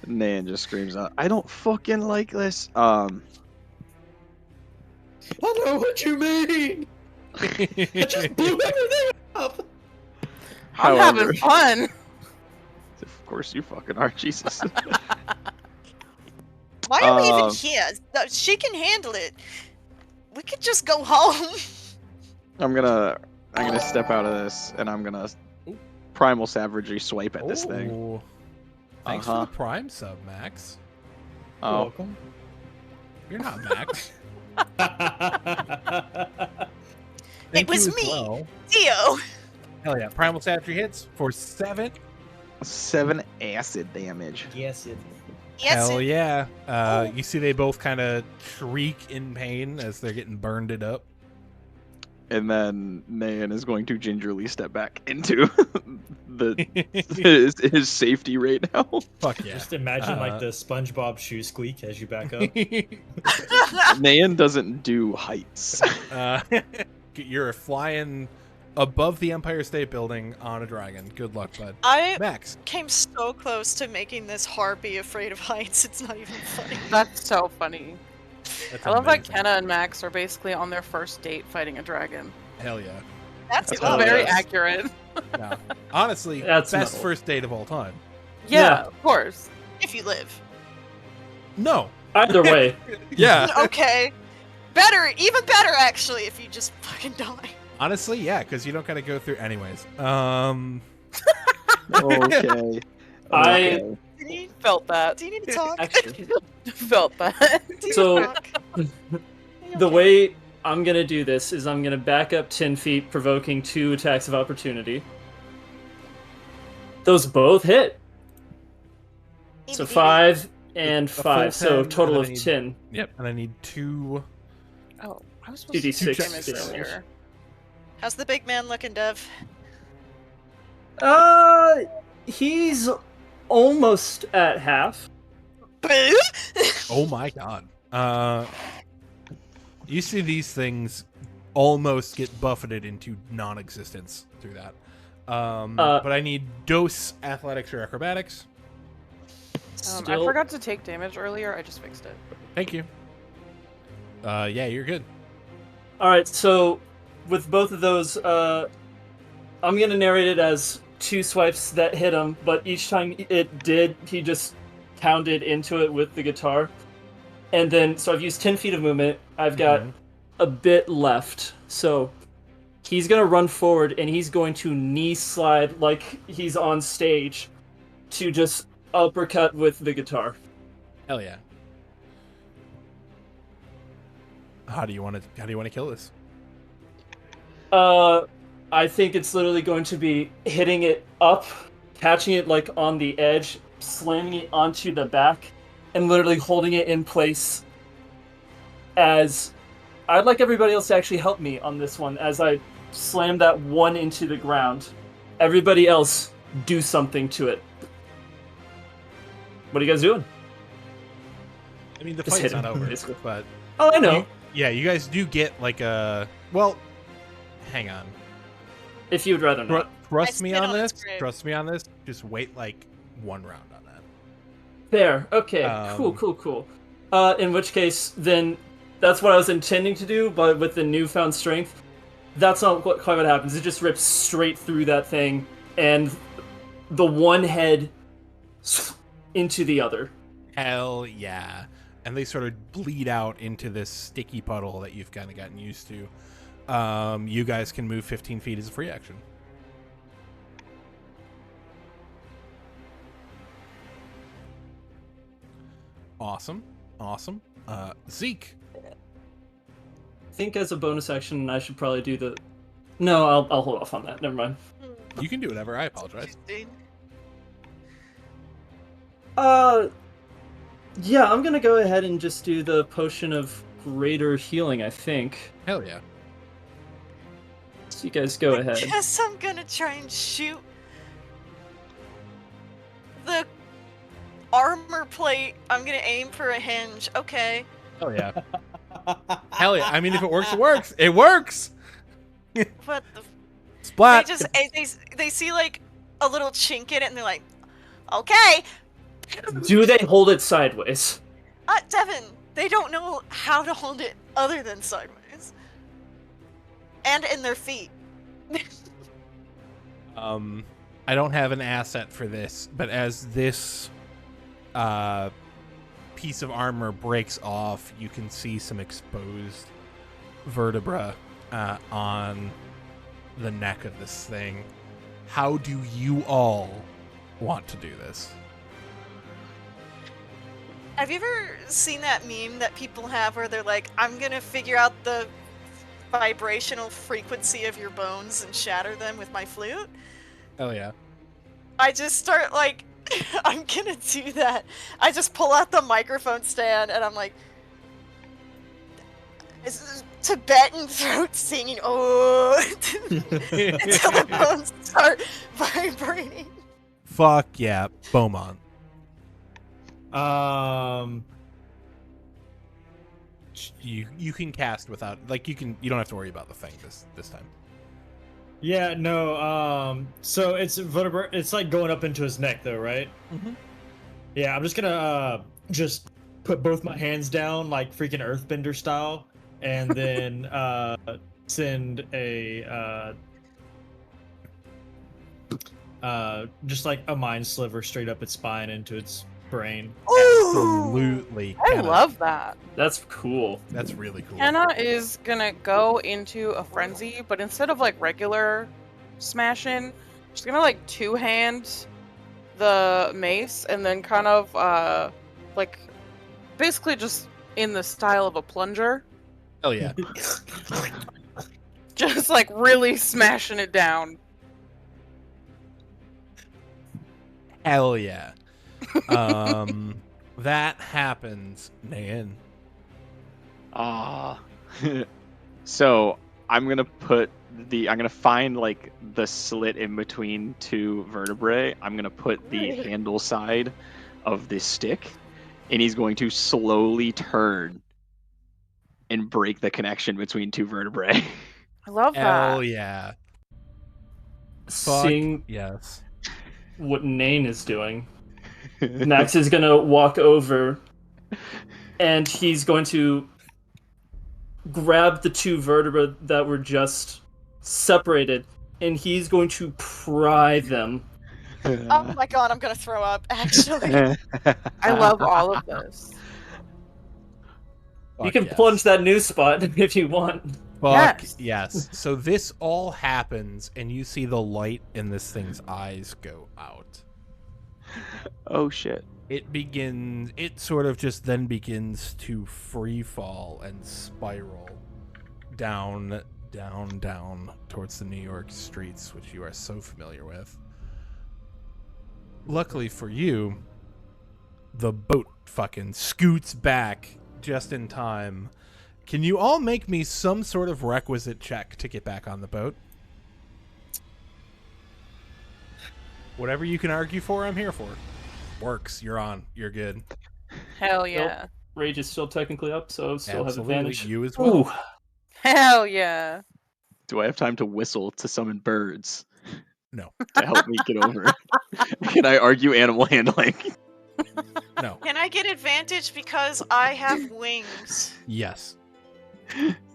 Nan just screams out, I don't fucking like this. I know what you mean. I just blew everything up. I'm However, having fun. of course you fucking are, Jesus. Why are we even Um, here? She can handle it. We could just go home. I'm gonna step out of this and I'm gonna primal savagery swipe at this thing. Ooh. Thanks for Uh-huh. the Prime sub, Max. Oh, Welcome. You're not Max. Thank was you as me. well. Theo. Hell yeah. Primal Savagery hits for 7. 7 acid damage. Yes, it. Yes. Hell it- yeah. Oh. You see they both kind of shriek in pain as they're getting burned it up. And then Nayan is going to gingerly step back into his safety right now. Fuck yeah. Just imagine Uh, like the SpongeBob shoe squeak as you back up. Nayan doesn't do heights. You're flying above the Empire State Building on a dragon. Good luck, bud. I Max. came so close to making this harpy afraid of heights. It's not even funny. That's so funny. That's I love that amazing. Kenna and Max are basically on their first date fighting a dragon. Hell yeah. That's It's Oh, very yes. accurate. No. Honestly, That's best metal. first date of all time. Yeah, Yeah. of course. if you live. No. Either way. Yeah. Okay. Better, even better actually, if you just fucking die. Honestly, yeah, because you don't gotta go through anyways. Okay. I- Okay. Do you need, Felt that. do you need to talk? Actually, Felt that. Do you So- need to talk? the Okay. way I'm gonna do this is I'm gonna back up 10 feet, provoking 2 attacks of opportunity. Those both hit. So Easy, 5 and A full 5, so 10, total and of then I need- 10. Yep. And I need 2. Oh, I was supposed 2d6 to do damage damage. earlier. How's the big man looking, Dev? He's almost at half. Boo! Oh my god. You see these things almost get buffeted into non-existence through that. But I need dose athletics or acrobatics. I Still, forgot to take damage earlier. I just fixed it. Thank you. Yeah, you're good. all right. So with both of those, I'm gonna narrate it as 2 swipes that hit him, but each time it did, he just pounded into it with the guitar. And then, so I've used 10 feet of movement. I've got Mhm. a bit left. So he's gonna run forward and he's going to knee slide like he's on stage to just uppercut with the guitar. Hell yeah. How do you want to kill this? I think it's literally going to be hitting it up, catching it like on the edge, slamming it onto the back, and literally holding it in place. As I'd like everybody else to actually help me on this one as I slam that one into the ground. Everybody else do something to it. What are you guys doing? I mean, the Just fight's hit not him, over, basically. but Oh, I know. yeah, you guys do get like a. Well, hang on. if you would rather not. Trust I me spit on on its this. grave. Trust me on this. Just wait like one round on that. Fair. Okay. Cool. In which case, then that's what I was intending to do, but with the newfound strength, that's not quite what happens. It just rips straight through that thing, and the one head into the other. Hell yeah. And they sort of bleed out into this sticky puddle that you've kind of gotten used to. You guys can move 15 feet as a free action. Awesome. Zeke. I think as a bonus action, I should probably do the... No, I'll hold off on that. Never mind. You can do whatever. I apologize. Yeah, I'm gonna go ahead and just do the potion of greater healing, I think. Hell yeah. So you guys go I ahead. guess I'm gonna try and shoot the armor plate. I'm gonna aim for a hinge. Okay. Hell yeah. Hell yeah. I mean, if it works, it works. It works! But the, Splat! they see like a little chink in it and they're like, okay. Do they hold it sideways? Devin, they don't know how to hold it other than sideways. And in their feet. I don't have an asset for this, but as this piece of armor breaks off, you can see some exposed vertebra on the neck of this thing. How do you all want to do this? Have you ever seen that meme that people have where they're like, I'm gonna figure out the vibrational frequency of your bones and shatter them with my flute? Hell yeah. I just start like, I'm gonna do that. I just pull out the microphone stand and I'm like, this is Tibetan throat singing, oh, until the bones start vibrating. Fuck yeah, Beaumont. You can cast without, like, you don't have to worry about the thing this time. Yeah, no, so it's vertebra, it's like going up into his neck though, right? Mm-hmm. Yeah, I'm just gonna just put both my hands down like freaking earthbender style, and then send a just like a mind sliver straight up its spine into its brain. Absolutely. I Kenna. love that. That's cool. That's really cool. Kenna is gonna go into a frenzy, but instead of like regular smashing, she's gonna like two-hand the mace and then kind of like basically just in the style of a plunger, Hell yeah. just like really smashing it down. Hell yeah. That happens, Nan. So I'm gonna find like the slit in between two vertebrae. I'm gonna put the handle side of this stick, and he's going to slowly turn and break the connection between two vertebrae. I love Hell that. yeah. Fuck Seeing yes. what Nain is doing, Max is gonna walk over, and he's going to grab the two vertebrae that were just separated, and he's going to pry them. Oh my god, I'm gonna throw up, actually. I love all of this. You Fuck can yes. plunge that new spot if you want. Fuck Yes. yes. So this all happens, and you see the light in this thing's eyes go out. Oh shit. It sort of just then begins to free fall and spiral down towards the New York streets, which you are so familiar with. Luckily for you, the boat fucking scoots back just in time. Can you all make me some sort of requisite check to get back on the boat? Whatever you can argue for, I'm here for. Works. You're on. You're good. Hell yeah. Rage is still technically up, so still has Absolutely. advantage. You as well. Ooh. Hell yeah. Do I have time to whistle to summon birds No. to help me get over? Can I argue animal handling? No. Can I get advantage because I have wings? Yes.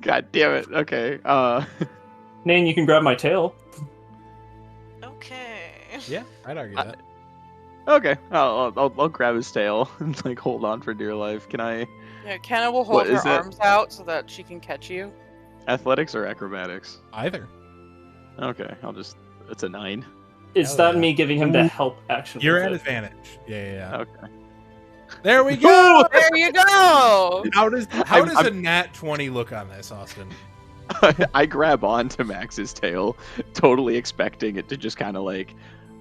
God damn it. Okay. Nane, you can grab my tail. Okay. Yeah, I'd argue that. Okay. I'll grab his tail and like hold on for dear life. Can I? Yeah, Kenna will What hold her is that? arms out so that she can catch you. Athletics or acrobatics? Either. Okay. It's a 9. Is Hell that yeah. me giving him the help action? You're with at it? advantage. Yeah. Okay. There we go. There you go. How does I'm- a nat 20 look on this, Austin? I grab onto Max's tail, totally expecting it to just kind of like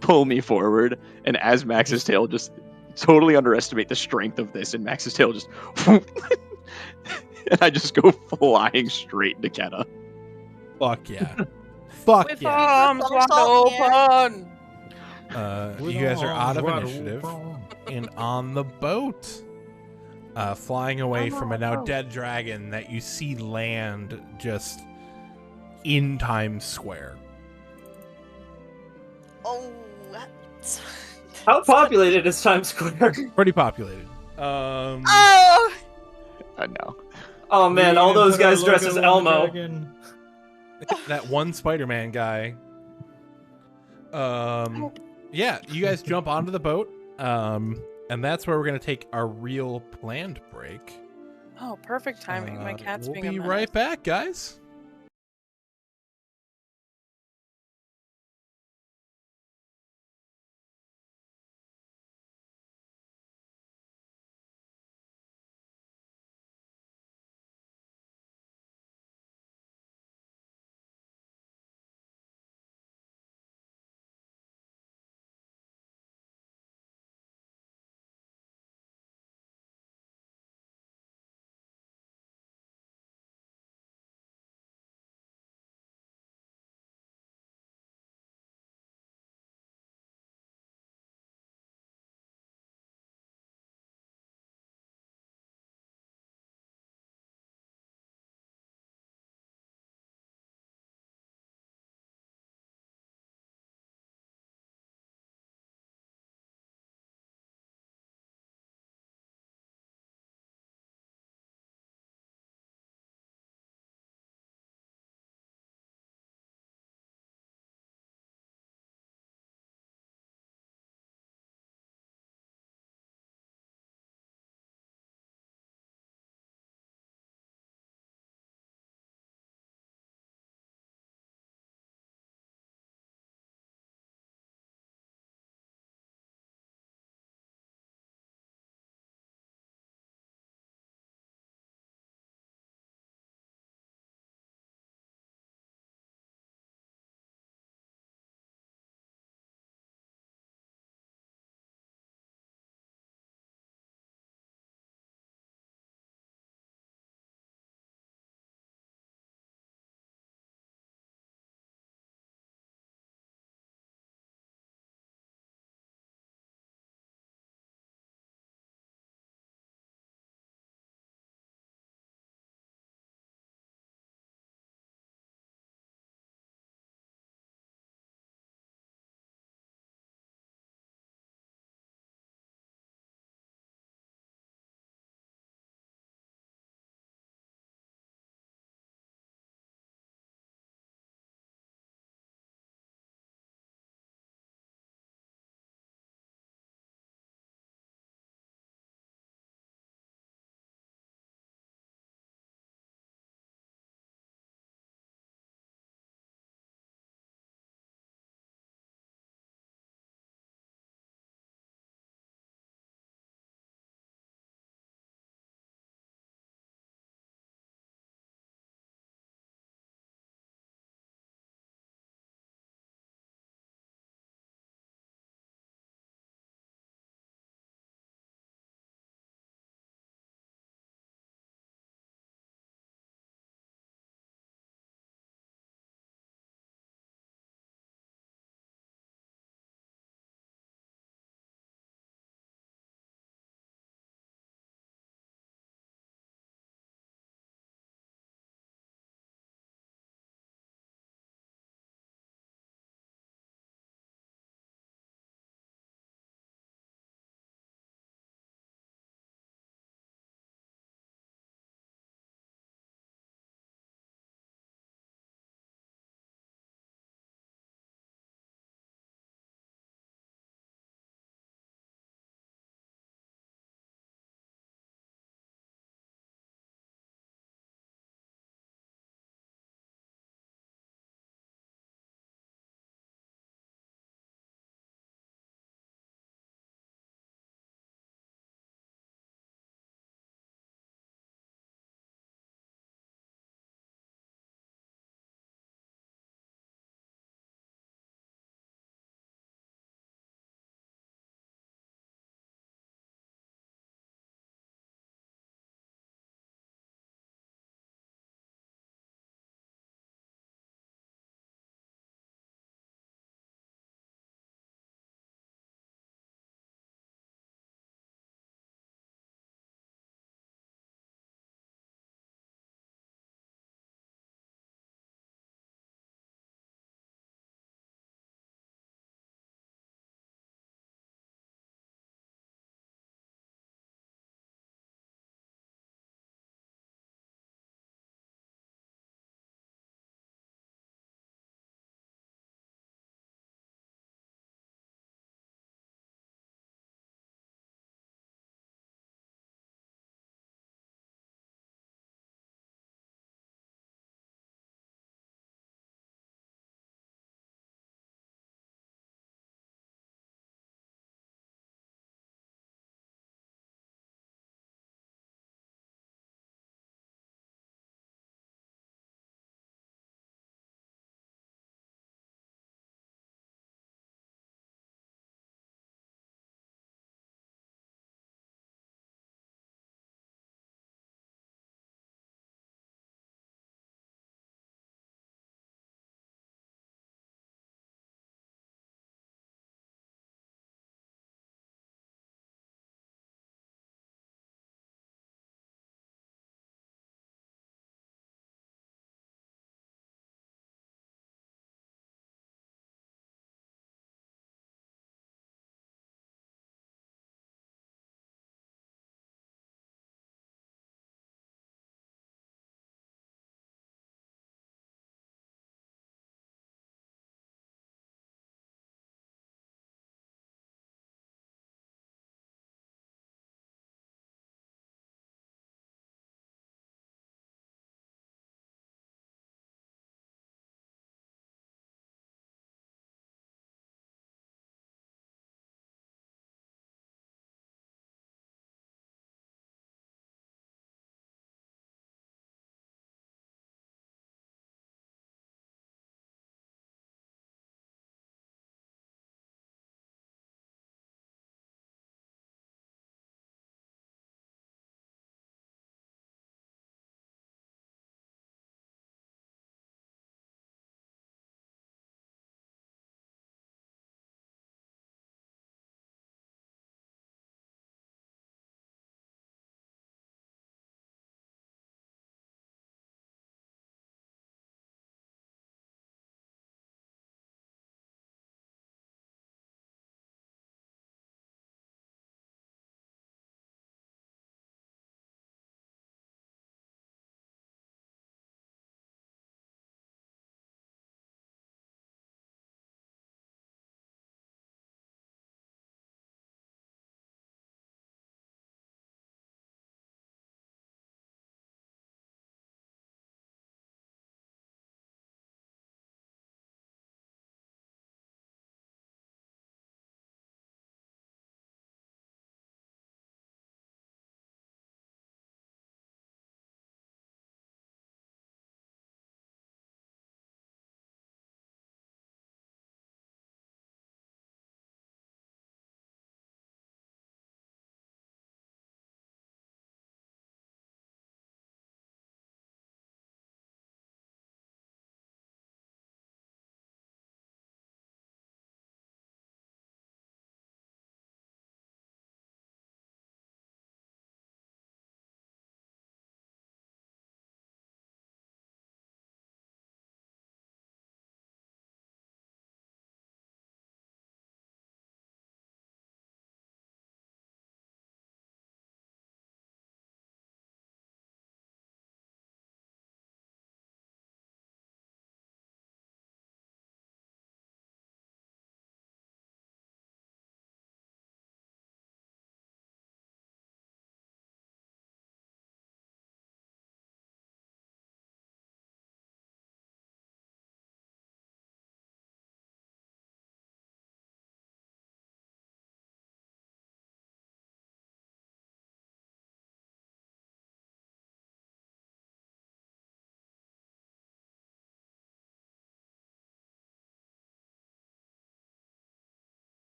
pull me forward, and as Max's tail just totally underestimate the strength of this, and Max's tail just and I just go flying straight into Kenna. Fuck yeah. Fuck With yeah. arms wide Somersault, open. You guys are out of initiative and on the boat. Flying away from a now dead dragon that you see land just in Times Square. Oh, that's... How populated is Times Square? Pretty populated. Oh! No. Oh man, We all even those put our guys dressed as logo on the Elmo. dragon. That one Spider-Man guy. Yeah, you guys jump onto the boat. And that's where we're gonna take our real planned break. Oh, perfect timing. My cat's we'll being a be menace. right back, guys.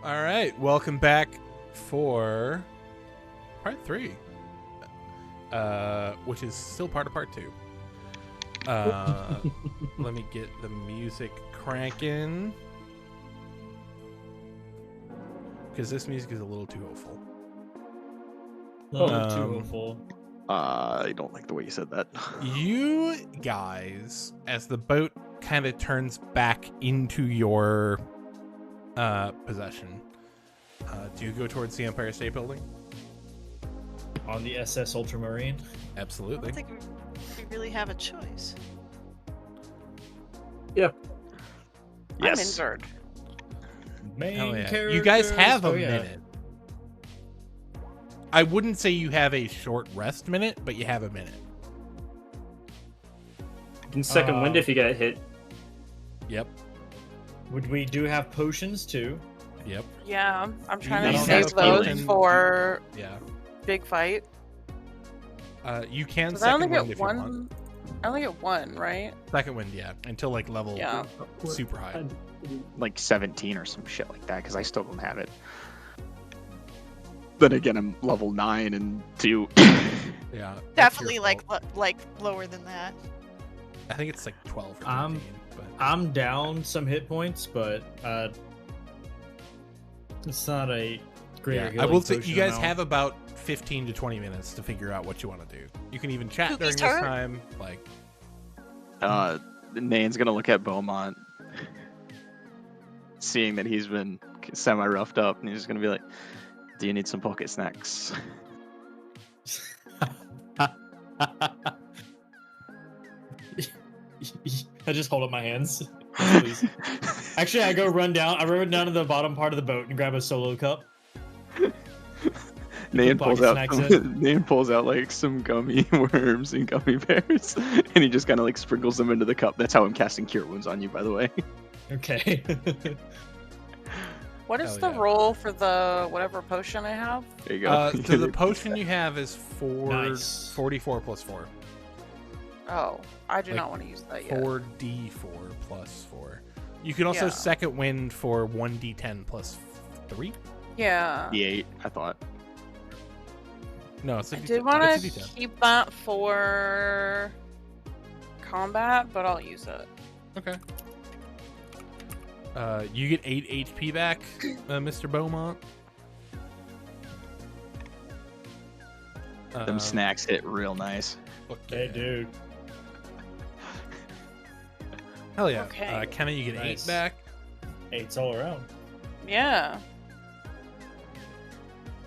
All right, welcome back for part 3, which is still part of part 2. Let me get the music cranking, because this music is a little too hopeful. Too hopeful. I don't like the way you said that. You guys, as the boat kind of turns back into your possession, do you go towards the Empire State Building? On the SS Ultramarine. I Absolutely. don't think we really have a choice. Yes. I'm injured. Main Hell yeah. characters. You guys have a Oh, yeah. minute. I wouldn't say you have a short rest minute, but you have a minute. You can second wind if you get hit. Yep. We do have potions too. Yep. Yeah, I'm trying I to don't save have those healing. for Yeah. big fight. You can 'Cause I only second wind get if you want. one. I only get one, right? Second wind, yeah, until like level Yeah. super high. Like 17 or some shit like that, because I still don't have it. Then again, I'm level 9 and 2. Yeah. that's your Definitely fault. like lower than that. I think it's like 12 or 13. But I'm down some hit points, but it's not a great. yeah, I will say you guys have about 15 to 20 minutes to figure out what you want to do. You can even chat Poopy's during this turn? time. Like, Nane's gonna look at Beaumont, seeing that he's been semi-roughed up, and he's gonna be like, "Do you need some pocket snacks?" I just hold up my hands. Yes, please. Actually, I run down to the bottom part of the boat and grab a solo cup. Nane pocket pulls out snacks Nane pulls out like some gummy worms and gummy bears, and he just kind of like sprinkles them into the cup. That's how I'm casting Cure Wounds on you, by the way. Okay. What is Hell the yeah. roll for the whatever potion I have? There you go. so the potion you have is Nice. 44 plus 4. Oh, I do Like, not want to use that yet. 4d4 plus 4. You can also Yeah. second wind for 1d10 plus 3. Yeah. D8, I thought. No, it's a I D10. did want It's a to D10. keep that for combat, but I'll use it. Okay. You get 8 HP back, Mr. Beaumont. Them snacks hit real nice. Look, Hey, yeah. dude. Hell yeah. Okay. Kenna, you get Nice. 8 back. Eight's all around. Yeah.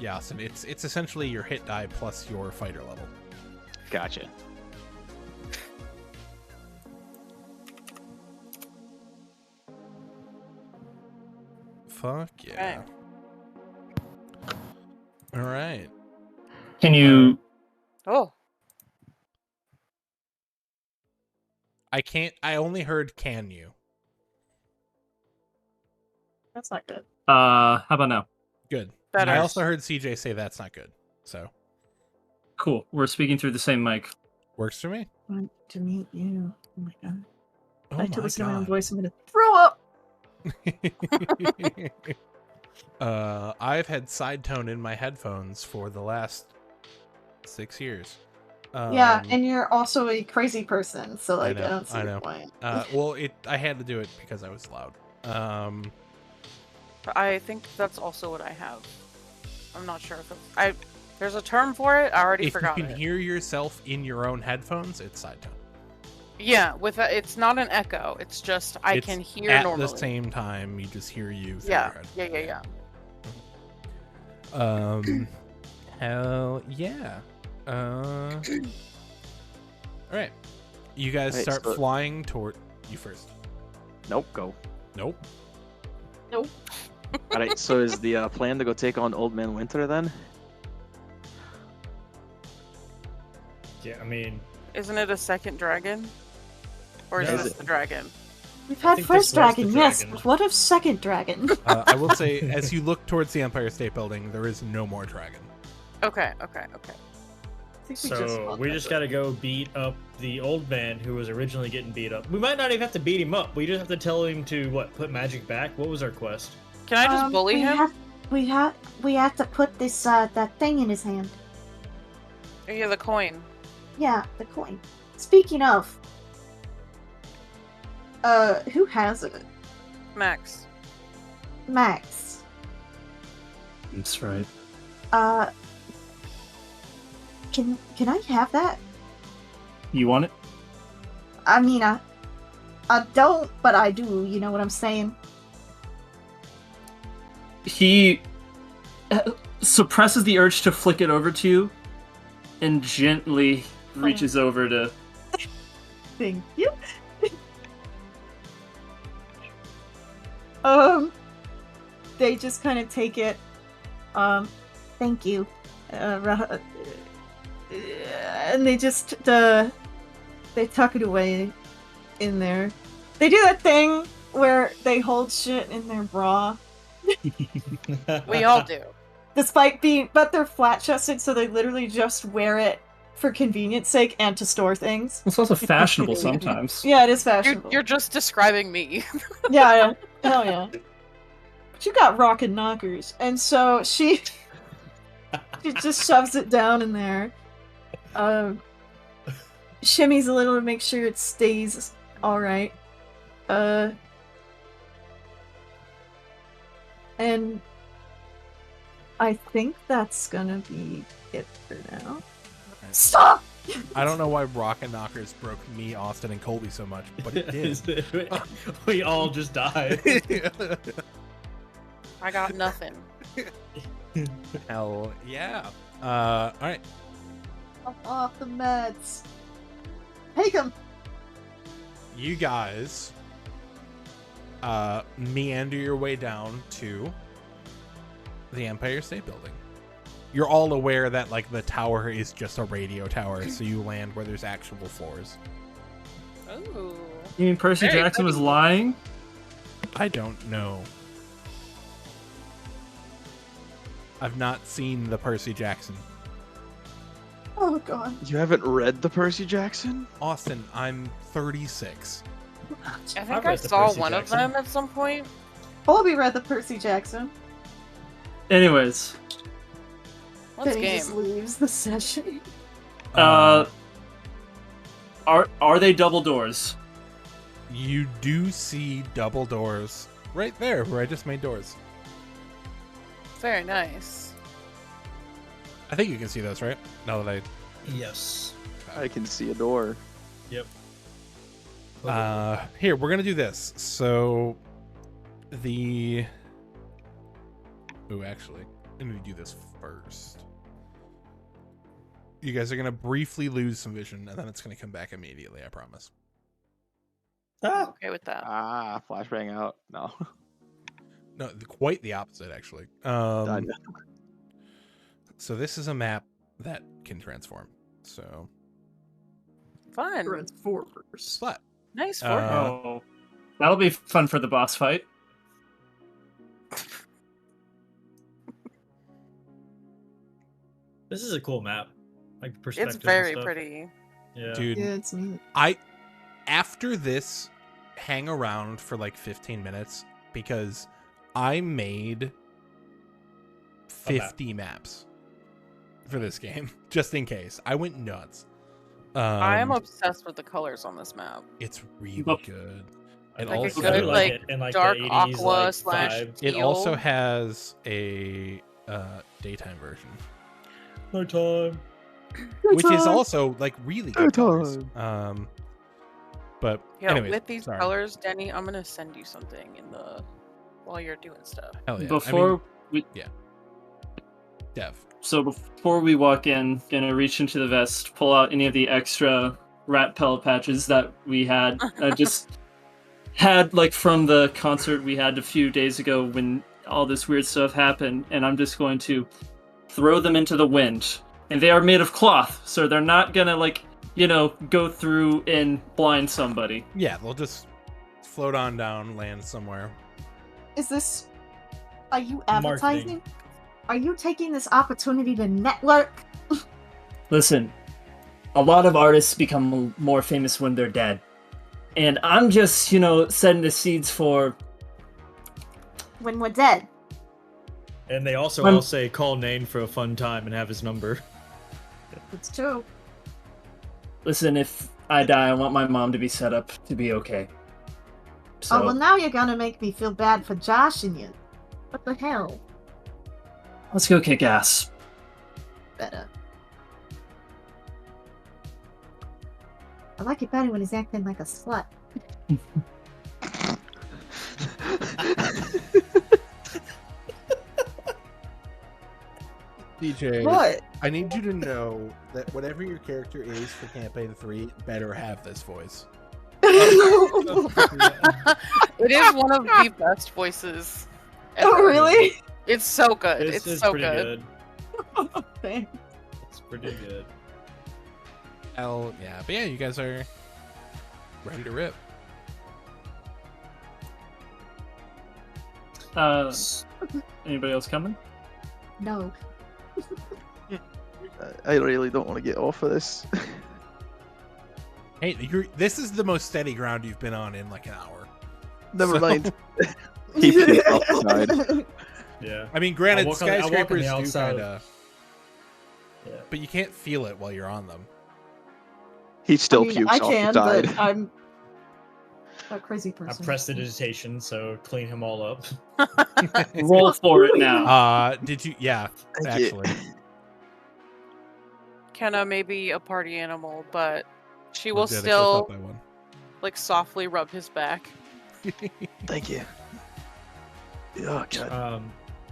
Yeah, awesome. It's essentially your hit die plus your fighter level. Gotcha. Fuck yeah. All right. Can you? Oh. I only heard can you. That's not good. How about now? Good. Better. I also heard CJ say that's not good. So, Cool. We're speaking through the same mic. works for me. Want to meet you. Oh my god. Oh I have to my listen to my own God. voice. I'm gonna throw up. I've had side tone in my headphones for the last 6 years. Yeah, and you're also a crazy person, so like I, know, don't see I your know. point. Well, I had to do it because I was loud. I think that's also what I have. I'm not sure if it's... There's a term for it. I already If forgot you can it. hear yourself in your own headphones, it's side tone. Yeah, it's not an echo. It's just I It's can hear at normally. the same time. You just hear you through Yeah. your head. Yeah. Hell yeah. All right. You guys Alright, start so- flying toward you first. Nope, go. Nope. All right. So is the plan to go take on Old Man Winter then? Yeah, I mean, Isn't it a second dragon? Or is No. this the dragon? We've I had think first this was the dragon, yes, dragon. but what if second dragon? I will say, as you look towards the Empire State Building, there is no more dragon. Okay. I think so fought we that just dragon. gotta go beat up the old man who was originally getting beat up. We might not even have to beat him up. We just have to tell him to put magic back. What was our quest? Can I just bully him? We have to put this that thing in his hand. Or yeah, the coin. Yeah, the coin. Speaking of, who has it? Max. Max. That's right. Can I have that? You want it? I mean, I don't, but I do. You know what I'm saying? He suppresses the urge to flick it over to you, and gently reaches over to. Thank you. They just kind of take it. Thank you. And they just they tuck it away in there. They do that thing where they hold shit in their bra. We all do. Despite being, but they're flat-chested, so they literally just wear it for convenience sake and to store things. It's also fashionable sometimes. Yeah, it is fashionable. You're just describing me. Yeah, hell yeah. But you got rockin' knockers, and so she just shoves it down in there. Shimmies a little to make sure it stays all right. And I think that's gonna be it for now. Stop! I don't know why Rockin' Knockers broke me, Austin, and Colby so much, but it did. We all just died. I got nothing. Hell yeah. Alright. I'm off the meds. Take him! You guys meander your way down to the Empire State Building. You're all aware that like the tower is just a radio tower, so you land where there's actual floors. Ooh. You mean Percy Very Jackson was pretty. lying? I don't know. I've not seen the Percy Jackson. Oh god. You haven't read the Percy Jackson? Austin, I'm 36. I think I've I read the saw Percy one Jackson. of them at some point. Colby read the Percy Jackson. Anyways, What's Then he game? just leaves the session. are they double doors? You do see double doors right there where I just made doors. Very nice. I think you can see those, right? Now that Yes. I can see a door. Yep. here, we're gonna do this. So the actually, I need to do this first. You guys are gonna briefly lose some vision, and then it's gonna come back immediately, I promise. Ah, Okay with that. Flashbang out. No. No, quite the opposite, actually. Done. So this is a map that can transform. So Fun. Transformers. but Nice for Oh, that'll be fun for the boss fight. this is a cool map. Like perspective. It's very and stuff. pretty. Yeah. dude, Yeah, it's neat. after this, hang around for like 15 minutes because I made 50 maps for this game just in case. I went nuts. I am obsessed with the colors on this map. It's really Oh. good. It Like a also good, like, it in, like dark the 80s, aqua like, slash vibe. it also teal. has a daytime version, Nighttime. which is also like really good colors. But Yeah, anyways, with these sorry. colors, Denny, I'm gonna send you something in the while you're doing stuff. Hell yeah. Before Dev. So before we walk in, gonna reach into the vest, pull out any of the extra rat pellet patches that we had. Just had like from the concert we had a few days ago when all this weird stuff happened, and I'm just going to throw them into the wind. And they are made of cloth, so they're not gonna like, go through and blind somebody. Yeah, they'll just float on down, land somewhere. Is this... Are you advertising? Marketing. Are you taking this opportunity to network? Listen, a lot of artists become more famous when they're dead. And I'm just, setting the seeds for when we're dead. And they also When- all say call Nane for a fun time and have his number. It's true. Listen, if I die, I want my mom to be set up to be okay. So, Oh, well, now you're gonna make me feel bad for Josh and you. What the hell? let's go kick ass. Better. I like it better when he's acting like a slut. DJ, What? I need you to know that whatever your character is for campaign 3 better have this voice. It is one of the best voices. Oh, ever. really? It's so good. It's It's so pretty good. Thanks. It's pretty good. Hell yeah. But yeah, you guys are ready to rip. Anybody else coming? No. I really don't want to get off of this. Hey, this is the most steady ground you've been on in like an hour. Never So- mind. He pissed off the side. Yeah. I mean, granted, I'll walk on the skyscrapers do outside. kind of, Yeah. but you can't feel it while you're on them. He still I mean, pukes I off can, the side. but I'm a crazy I person. prestidigitation, so clean him all up. Roll for it now. Did you? Yeah, Thank you. actually. Kenna may be a party animal, but she will Yeah, they clipped still out that one. like softly rub his back. Thank you. Oh god.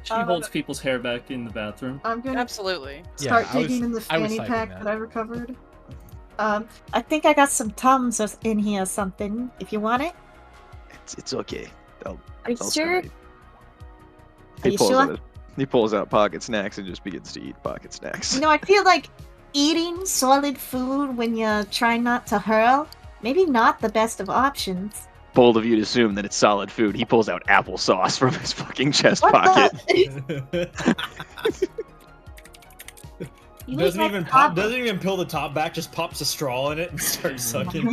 She holds people's hair back in the bathroom. I'm gonna Absolutely. start Yeah, I was- digging in the I was fanny citing pack that. that I recovered. I think I got some Tums in here or something. If you want it. It's okay. Are you I'll sure? spend it. Are He you pulls sure? out he pulls out pocket snacks and just begins to eat pocket snacks. You know, I feel like eating solid food when you're trying not to hurl, maybe not the best of options. Bold of you to assume that it's solid food. He pulls out applesauce from his fucking chest What pocket. the? You eat doesn't like even pop- doesn't even peel the top back, just pops a straw in it and starts sucking.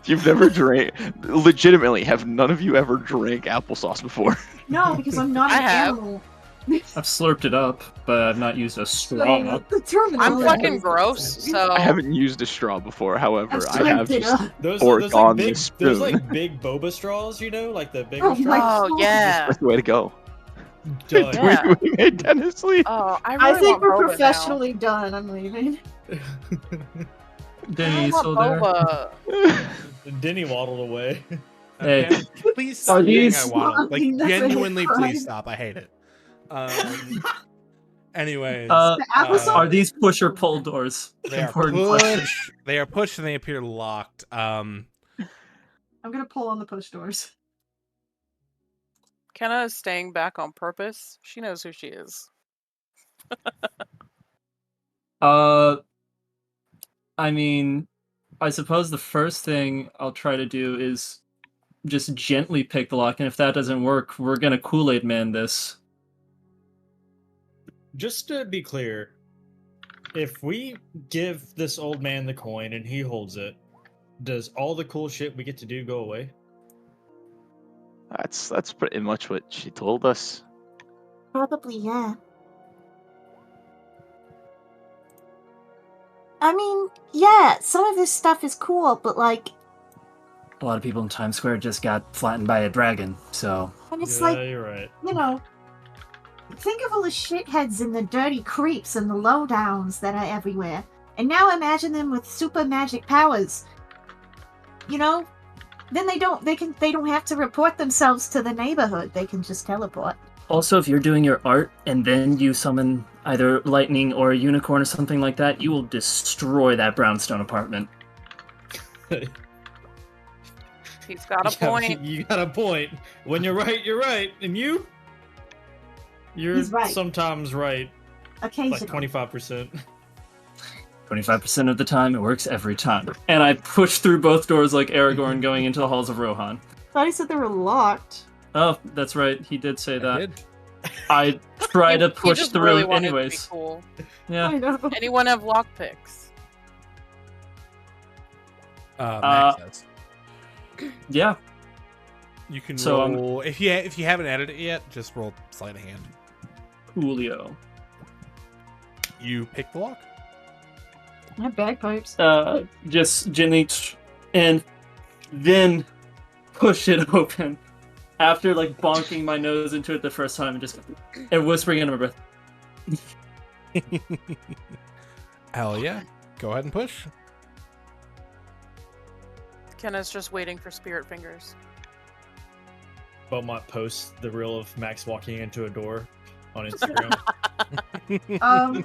You've never drank. Legitimately, have none of you ever drank applesauce before? No, because I'm not I an have. animal. I've slurped it up, but I've not used a straw. The terminology I'm fucking is gross, different. so I haven't used a straw before. However, I've I have slurped it just. up. Those Fork those on like big the those spoon. like big boba straws, you know, like the big Oh straws. my oh yeah. That's the way to go. Done. Yeah. We made Dennis leave. Oh, I I really think want we're boba now. professionally done. I'm leaving. Denny, I you want still there? boba. Denny waddled away. Hey. Okay, please stop Are saying these- I want Like, That's a hate genuinely, crime. please stop. I hate it. Anyways, The applesauce? Are these push or pull doors? they are Important question. push. They are pushed and they appear locked. I'm gonna pull on the push doors. Kenna is staying back on purpose. She knows who she is. I mean, I suppose the first thing I'll try to do is just gently pick the lock, and if that doesn't work, we're gonna Kool-Aid Man this. Just to be clear, if we give this old man the coin and he holds it, does all the cool shit we get to do go away? That's pretty much what she told us. Probably, yeah. I mean, yeah, some of this stuff is cool, but like, A lot of people in Times Square just got flattened by a dragon, so and it's yeah, like, you're right. you know, think of all the shitheads and the dirty creeps and the lowdowns that are everywhere. And now imagine them with super magic powers. You know? Then they don't have to report themselves to the neighborhood. They can just teleport. Also, if you're doing your art and then you summon either lightning or a unicorn or something like that, you will destroy that brownstone apartment. He's got a Yeah, point. You got a point. When you're right, you're right. And you? You're He's right. sometimes right. Like Occasionally. 25%. 25% of the time, it works every time. And I push through both doors like Aragorn going into the halls of Rohan. Thought he said they were locked. Oh, that's right, he did say I that. did. I try He- to he push just through really wanted anyways. To be cool. Yeah. I know. Anyone have lockpicks? Max says. Yeah. You can So, roll if you haven't added it yet. Just roll sleight of hand. Julio. You pick the lock. I have bagpipes. Just gently, and then push it open. After like bonking my nose into it the first time, and whispering under my breath. Hell yeah! Go ahead and push. Kenna's just waiting for spirit fingers. Beaumont posts the reel of Max walking into a door on Instagram. Um,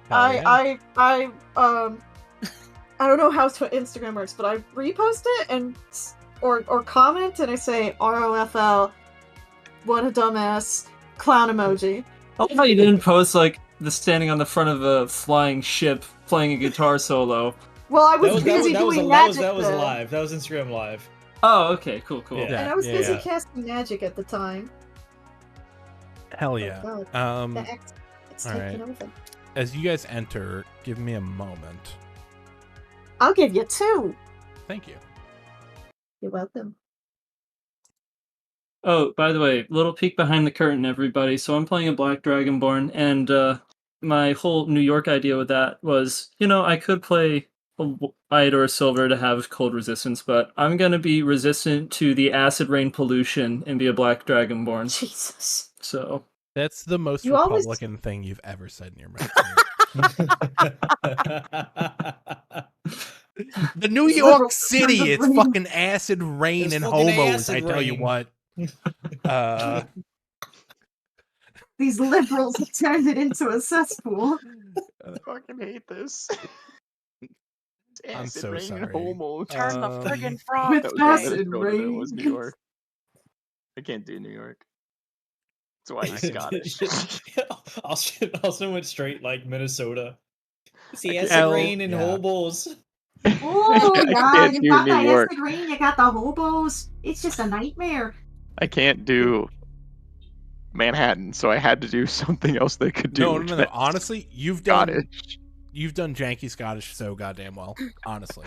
Hell yeah. I don't know how Instagram works, but I repost it and or comment and I say ROFL, what a dumbass, clown emoji. I love how you didn't post like the standing on the front of a flying ship playing a guitar solo. Well, I was busy doing magic. That was then. live. That was Instagram live. Oh, okay, cool. Yeah. And I was busy yeah. casting magic at the time. Hell yeah. Oh, it's all taking right. over. As you guys enter, give me a moment. I'll give you 2. Thank you. You're welcome. Oh, by the way, little peek behind the curtain, everybody. So I'm playing a Black Dragonborn, and my whole New York idea with that was, I could play a white or a silver to have cold resistance, but I'm gonna be resistant to the acid rain pollution and be a Black Dragonborn. Jesus. So That's the most You always- Republican thing you've ever said in your mouth. The New It's York liberal City, terms of it's rain. fucking acid rain It's and fucking homos. acid I tell you rain. what. These liberals have turned it into a cesspool. I fucking hate this. It's I'm acid so rain sorry. and homo. Turn the Um, friggin' frog. With That was away. acid Minnesota, that rain. was New York. I can't do New York. That's why he's Scottish. Also went straight like Minnesota. It's the I acid can't- rain and yeah. hobos. Oh, I yeah, can't you do got New that York. acid rain, you got the hobos. It's just a nightmare. I can't do Manhattan, so I had to do something else they could do. No, which no. meant Honestly, you've done Scottish. janky Scottish so goddamn well. Honestly,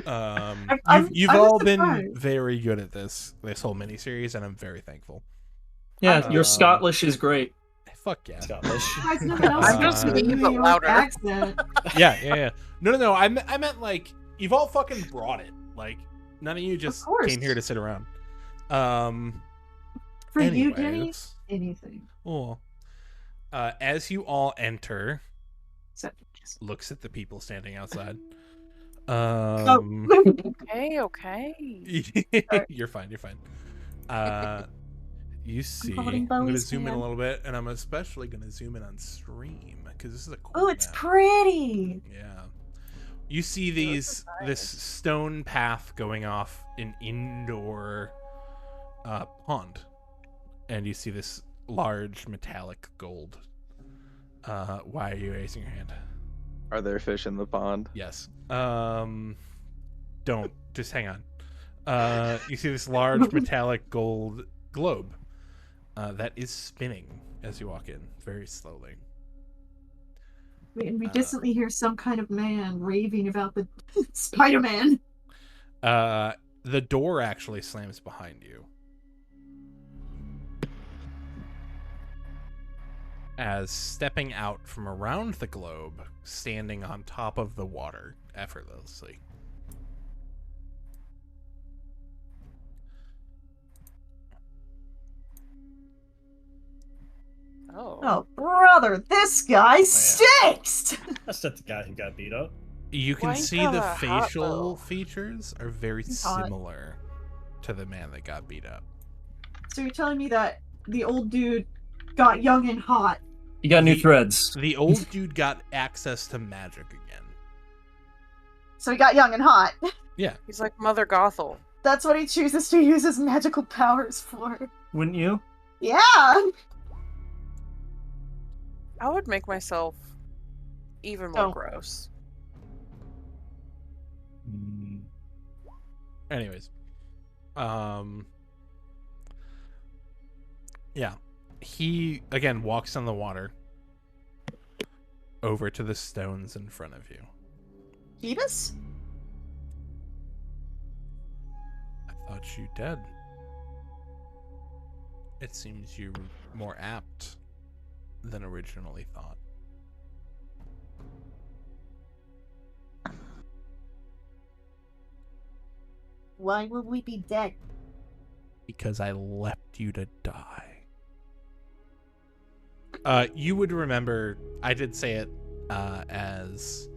I'm you've all been surprised. very good at this whole miniseries, and I'm very thankful. yeah, your Um, Scottish is great. Fuck yeah. Scottish. Guys, no one else I'm has just a me, New but York louder. accent. Yeah. No. I meant like you've all fucking brought it. Like none of you just course. came here to sit around. For you, Jenny, anyways, anything. Cool. As you all enter, Except just... looks at the people standing outside. Okay. You're fine. You see, holding I'm gonna Bowie's zoom in a hand. little bit, and I'm especially gonna zoom in on stream because this is a cool Oh, it's map. pretty. Yeah. You see this stone path going off an indoor pond, and you see this large metallic gold. Why are you raising your hand? Are there fish in the pond? Yes. Don't. Just hang on. You see this large metallic gold globe that is spinning as you walk in very slowly. And we distantly hear some kind of man raving about the Spider-Man. The door actually slams behind you. As stepping out from around the globe, standing on top of the water effortlessly. Oh, brother, this guy stinks! That's not the guy who got beat up. You can Why see got the a hot facial bow? features are very He's hot. similar to the man that got beat up. So you're telling me that the old dude got young and hot. You got new threads. The old dude got access to magic again. So he got young and hot. Yeah. He's like Mother Gothel. That's what he chooses to use his magical powers for. Wouldn't you? Yeah! I would make myself even more Oh. gross. Anyways. Yeah. He, again, walks on the water over to the stones in front of you. Phoebus? Thought you dead. It seems you're more apt than originally thought. Why would we be dead? Because I left you to die. You would remember, I did say it as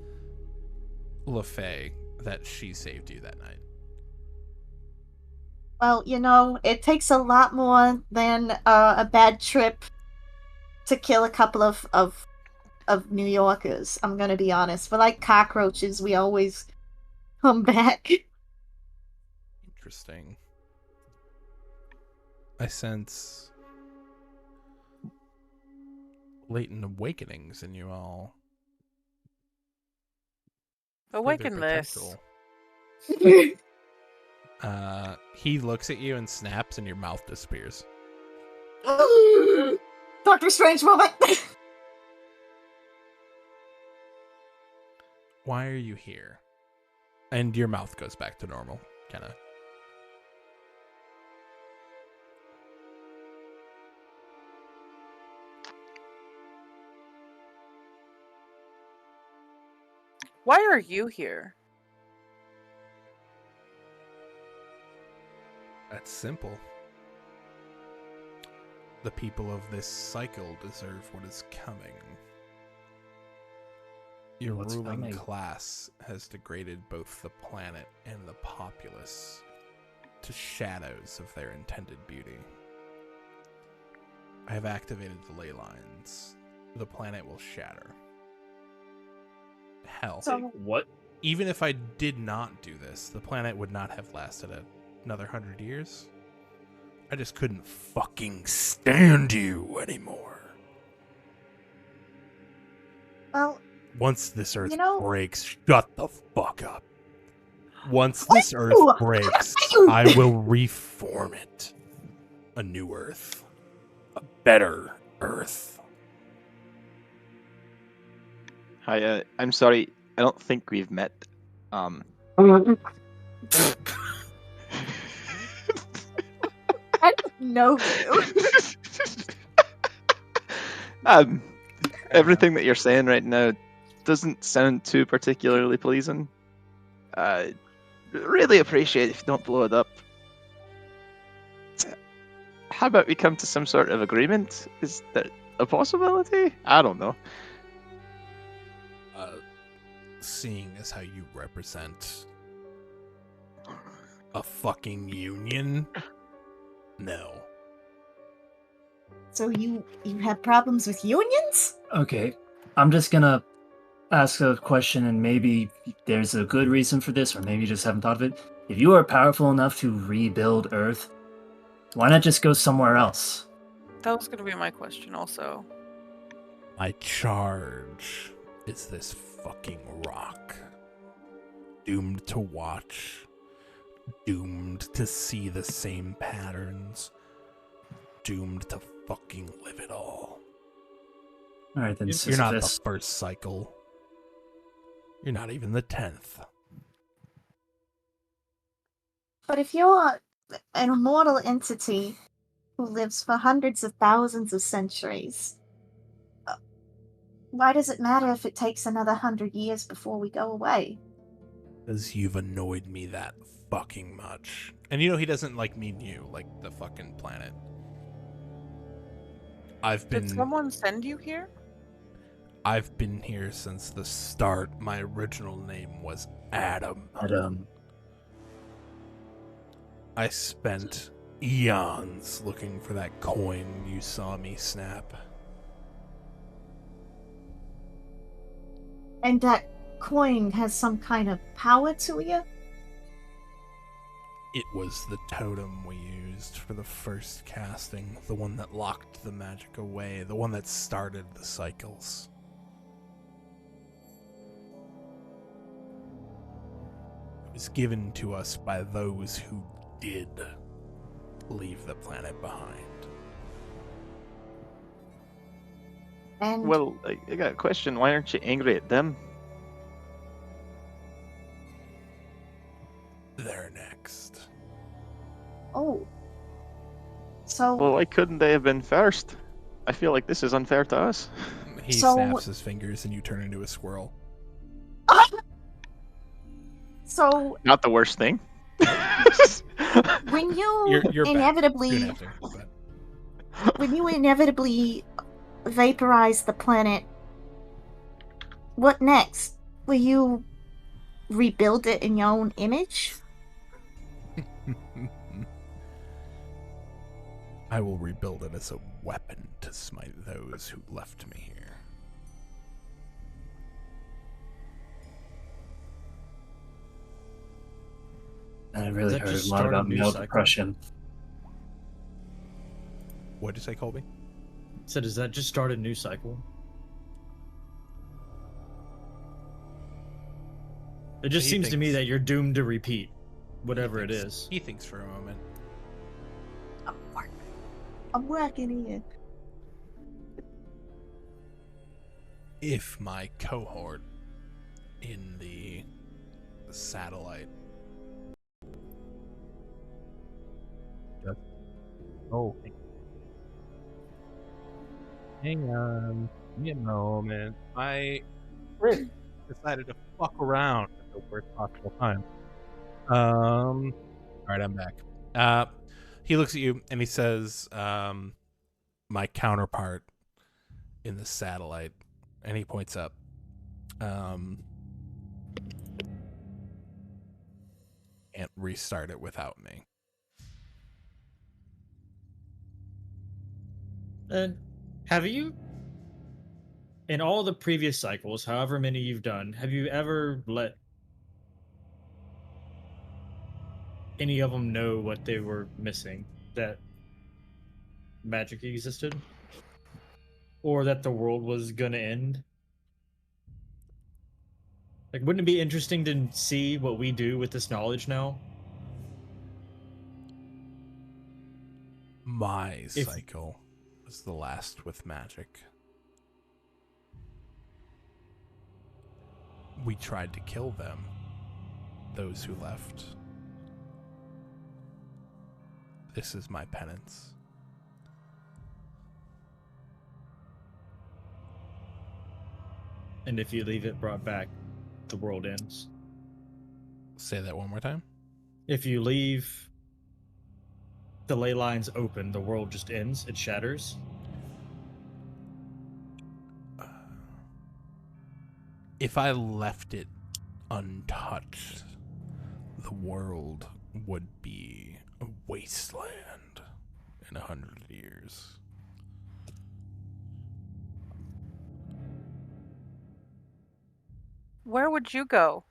LaFay that she saved you that night. Well, you know, it takes a lot more than a bad trip to kill a couple of New Yorkers. I'm gonna be honest. We're like cockroaches. We always come back. Interesting. I sense latent awakenings in you all. Awaken this. He looks at you and snaps, and your mouth disappears. Doctor Strange moment. Why are you here? And your mouth goes back to normal, kind of. Why are you here? That's simple. The people of this cycle deserve what is coming. Your What's ruling coming? class has degraded both the planet and the populace to shadows of their intended beauty. I have activated the ley lines. The planet will shatter. Hell, So- What? even if I did not do this, the planet would not have lasted another 100 years. I just couldn't fucking stand you anymore. Well, Once this earth You know- breaks, shut the fuck up. Once this What? earth breaks, I will reform it. A new earth. A better earth. Hi, I'm sorry. I don't think we've met. I don't know you. Everything that you're saying right now doesn't sound too particularly pleasing. Really appreciate if you don't blow it up. How about we come to some sort of agreement? Is that a possibility? I don't know. Seeing as how you represent a fucking union, no. So you have problems with unions? Okay, I'm just gonna ask a question, and maybe there's a good reason for this, or maybe you just haven't thought of it. If you are powerful enough to rebuild Earth, why not just go somewhere else? That was going to be my question also. My charge is this fucking rock. Doomed to watch. Doomed to see the same patterns. Doomed to fucking live it all. All right, then, You're not the Sisyphus. first cycle. You're not even the 10th. But if you're an immortal entity who lives for hundreds of thousands of centuries, why does it matter if it takes another 100 years before we go away? Because you've annoyed me that fucking much. And you know he doesn't like mean you, like the fucking planet. Did someone send you here? I've been here since the start. My original name was Adam. Adam. I spent eons looking for that coin you saw me snap. And that coin has some kind of power to you? It was the totem we used for the first casting, the one that locked the magic away, the one that started the cycles. It was given to us by those who did leave the planet behind. And Well, I got a question. Why aren't you angry at them? They're next. Oh. So, Well, why couldn't they have been first? I feel like this is unfair to us. He So- snaps his fingers and you turn into a squirrel. so Not the worst thing. when you You're back. inevitably, 2.5 turns, but when you inevitably vaporize the planet, what next? Will you rebuild it in your own image? I will rebuild it as a weapon to smite those who left me here. I really that heard just a lot start a about new male cycle? depression. What'd you say, Colby? So does that just start a new cycle? It just He seems to me thinks- that you're doomed to repeat, whatever it Thinks- is. He thinks for a moment. I'm working here. If my cohort in the satellite. Oh, hang on. Give me a moment. I decided to fuck around at the worst possible time. All right, I'm back. He looks at you and he says, "My counterpart in the satellite," and he points up. Can't restart it without me. And have you, in all the previous cycles, however many you've done, have you ever let any of them know what they were missing? That magic existed? Or that the world was gonna end? Like, wouldn't it be interesting to see what we do with this knowledge now? My cycle was the last with magic. We tried to kill them, those who left. This is my penance. And if you leave it brought back, the world ends. Say that one more time. If you leave the ley lines open, the world just ends, it shatters. If I left it untouched, the world would be a wasteland in 100 years. Where would you go?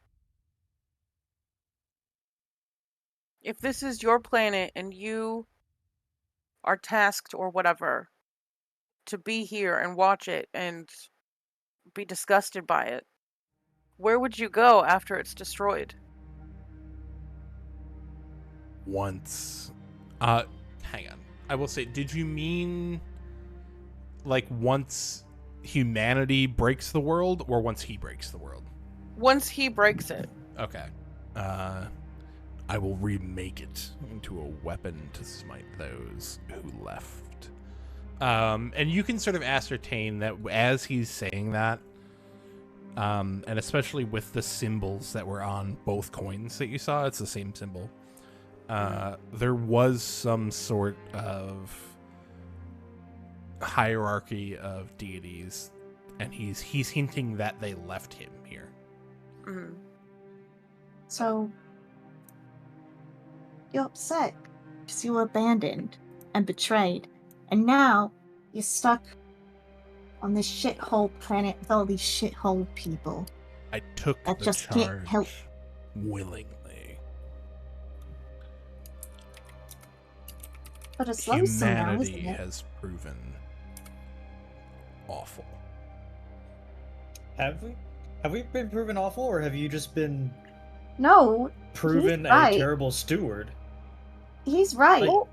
If this is your planet and you are tasked or whatever to be here and watch it and be disgusted by it, where would you go after it's destroyed? Once, hang on. I will say, did you mean like once humanity breaks the world or once he breaks the world? Once he breaks it. Okay. I will remake it into a weapon to smite those who left. And you can sort of ascertain that as he's saying that, and especially with the symbols that were on both coins that you saw, it's the same symbol. There was some sort of hierarchy of deities, and he's hinting that they left him here. Mm. So, you're upset because you were abandoned and betrayed, and now you're stuck on this shithole planet with all these shithole people. I took That the just charge can't help. willingly. But it's lonesome now, Humanity isn't it? has proven awful. Have we? Have we been proven awful, or have you just been No, proven right. a terrible steward? he's right. Like,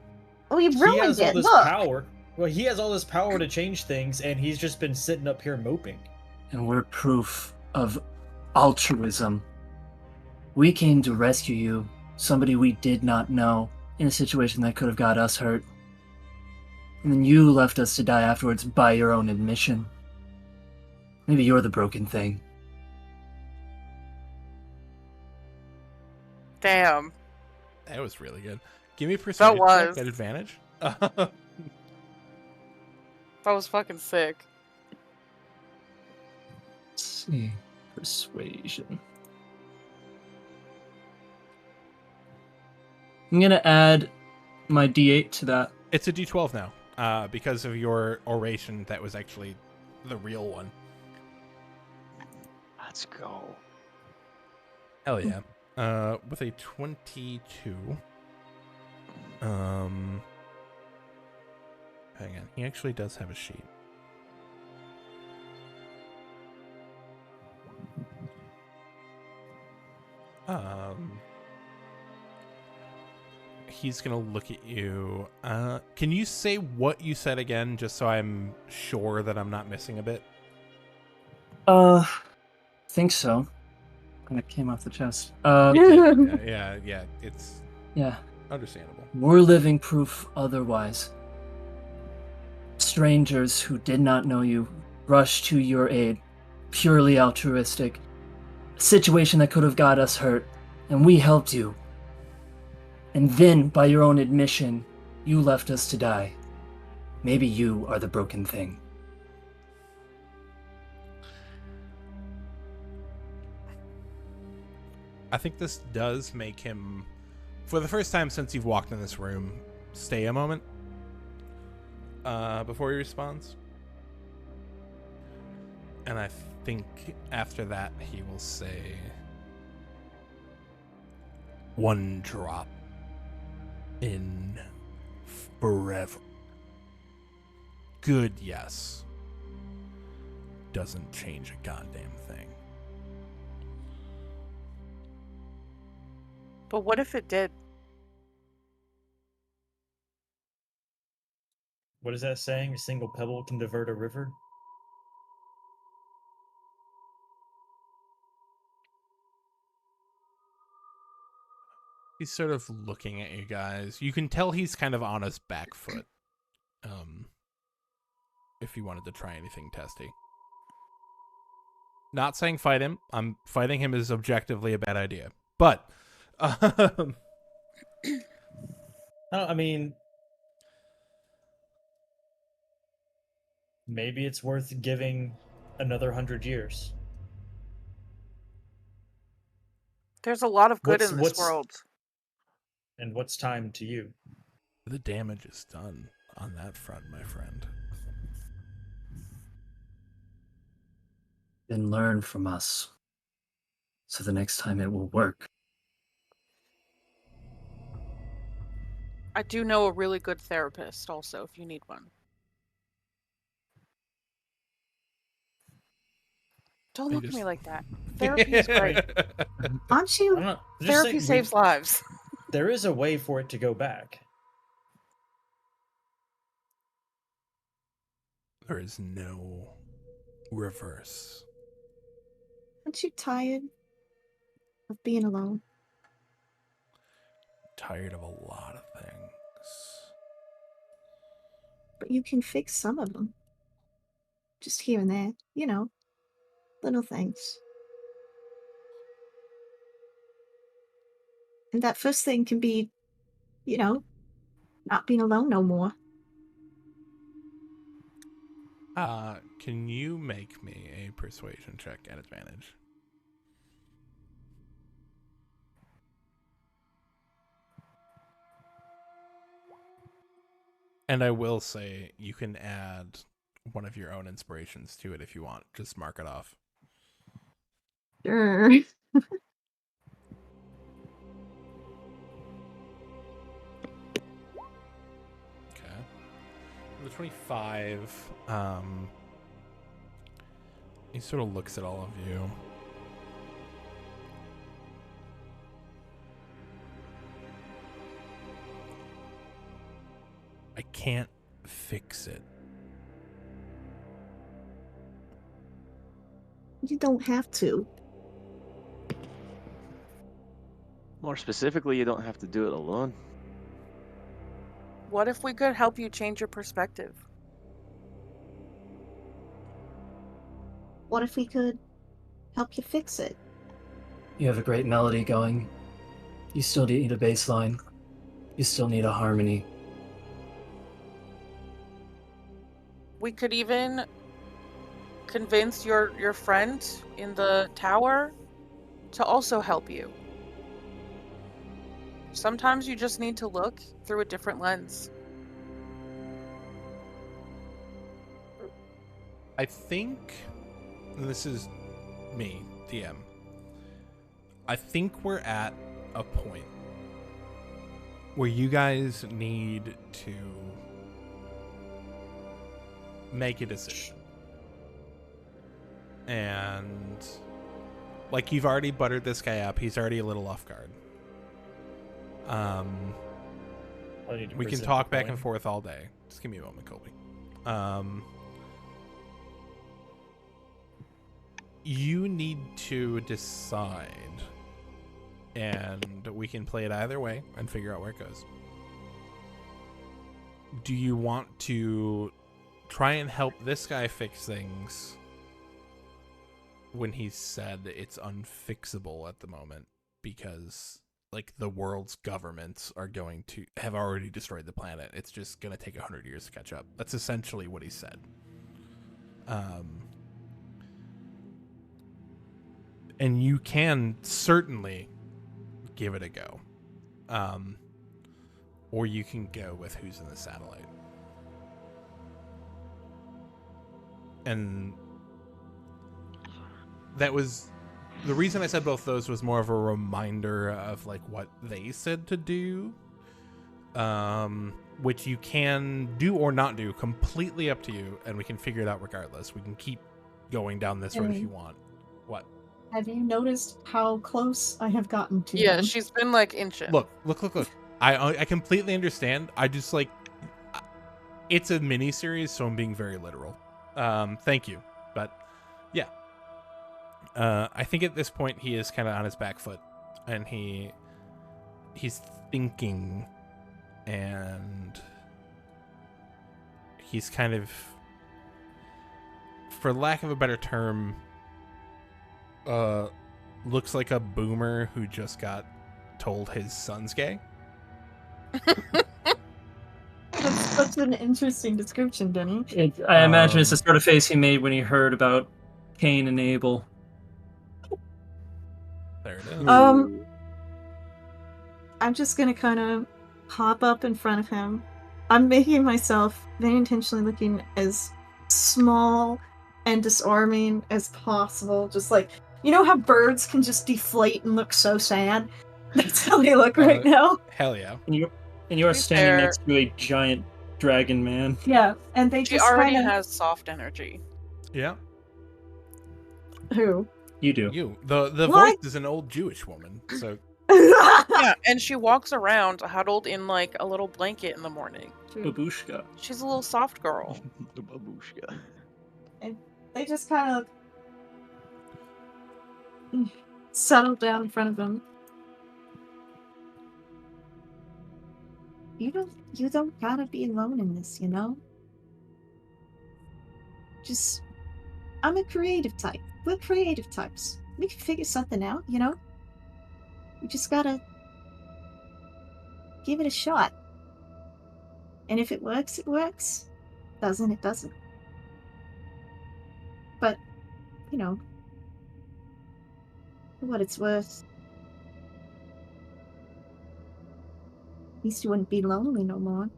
We He ruined has all it. this Look, power. Well, he has all this power to change things, and he's just been sitting up here moping. And we're proof of altruism. We came to rescue you, somebody we did not know, in a situation that could have got us hurt. And then you left us to die afterwards by your own admission. Maybe you're the broken thing. Damn. That was really good. Give me a persuasion check was. at advantage. That was fucking sick. Let's see. Persuasion. I'm gonna add my d8 to that. It's a d12 now, because of your oration. That was actually the real one. Let's go. Hell yeah. With a 22. Hang on. He actually does have a sheet. He's gonna look at you. Can you say what you said again, just so I'm sure that I'm not missing a bit? Think so. And it came off the chest. Yeah. It's Yeah. understandable. We're living proof otherwise. Strangers who did not know you rushed to your aid, purely altruistic. A situation that could have got us hurt, and we helped you. And then, by your own admission, you left us to die. Maybe you are the broken thing. I think this does make him, for the first time since you've walked in this room, stay a moment before he responds. And I think after that he will say, one drop in forever. Good, yes. Doesn't change a goddamn thing. But what if it did? What is that saying? A single pebble can divert a river? He's sort of looking at you guys. You can tell he's kind of on his back foot. If you wanted to try anything testy. Not saying fight him. I'm fighting him is objectively a bad idea. But I mean, maybe it's worth giving another 100 years. There's a lot of good in this world. And what's time to you? the damage is done on that front, my friend. Then learn from us, so the next time it will work. I do know a really good therapist also, if you need one. Don't look at me like that. Therapy is great. Aren't you? Therapy saves lives. There is a way for it to go back. There is no reverse. Aren't you tired of being alone? Tired of a lot of things. But you can fix some of them. Just here and there, you know, little things. And that first thing can be, you know, not being alone no more. Can you make me a persuasion check at advantage? And I will say you can add one of your own inspirations to it if you want. Just mark it off. Sure. Okay. The 25, he sort of looks at all of you. I can't fix it. You don't have to. More specifically, you don't have to do it alone. What if we could help you change your perspective? What if we could help you fix it? You have a great melody going. You still need a bass line. You still need a harmony. We could even convince your friend in the tower to also help you. Sometimes you just need to look through a different lens. I think, and this is me, DM, I think we're at a point where you guys need to make a decision. And, like, you've already buttered this guy up. He's already a little off guard. We can talk back and forth all day. Just give me a moment, Colby. You need to decide, and we can play it either way and figure out where it goes. Do you want to try and help this guy fix things when he said it's unfixable at the moment because, like, the world's governments are going to have already destroyed the planet? It's just going to take 100 years to catch up. That's essentially what he said. And you can certainly give it a go. Or you can go with who's in the satellite. And that was the reason I said both those was more of a reminder of like what they said to do, which you can do or not do, completely up to you, and we can figure it out regardless. We can keep going down this road if you want. What? Have you noticed how close I have gotten to Yeah, him? she's been like inching. Look. I completely understand. I just like, it's a mini series, so I'm being very literal. Thank you, but yeah. I think at this point he is kind of on his back foot, and he's thinking, and he's kind of, for lack of a better term, looks like a boomer who just got told his son's gay. That's such an interesting description, Denny. I imagine it's the sort of face he made when he heard about Cain and Abel. There it is. I'm just gonna kind of hop up in front of him. I'm making myself very intentionally looking as small and disarming as possible. Just like, you know how birds can just deflate and look so sad? That's how they look right now. Hell yeah. And you are standing next to a giant dragon man. Yeah, and they She just already kinda... has soft energy. Yeah. Who? You do. You. The What? voice is an old Jewish woman, so Yeah, and she walks around huddled in like a little blanket in the morning. Babushka. She's a little soft girl. The babushka. They just kind of settle down in front of him. You don't gotta be alone in this, you know? Just, I'm a creative type. We're creative types. We can figure something out, you know? We just gotta give it a shot. And if it works, it works. Doesn't, it doesn't. But, you know, for what it's worth, at least you wouldn't be lonely no more.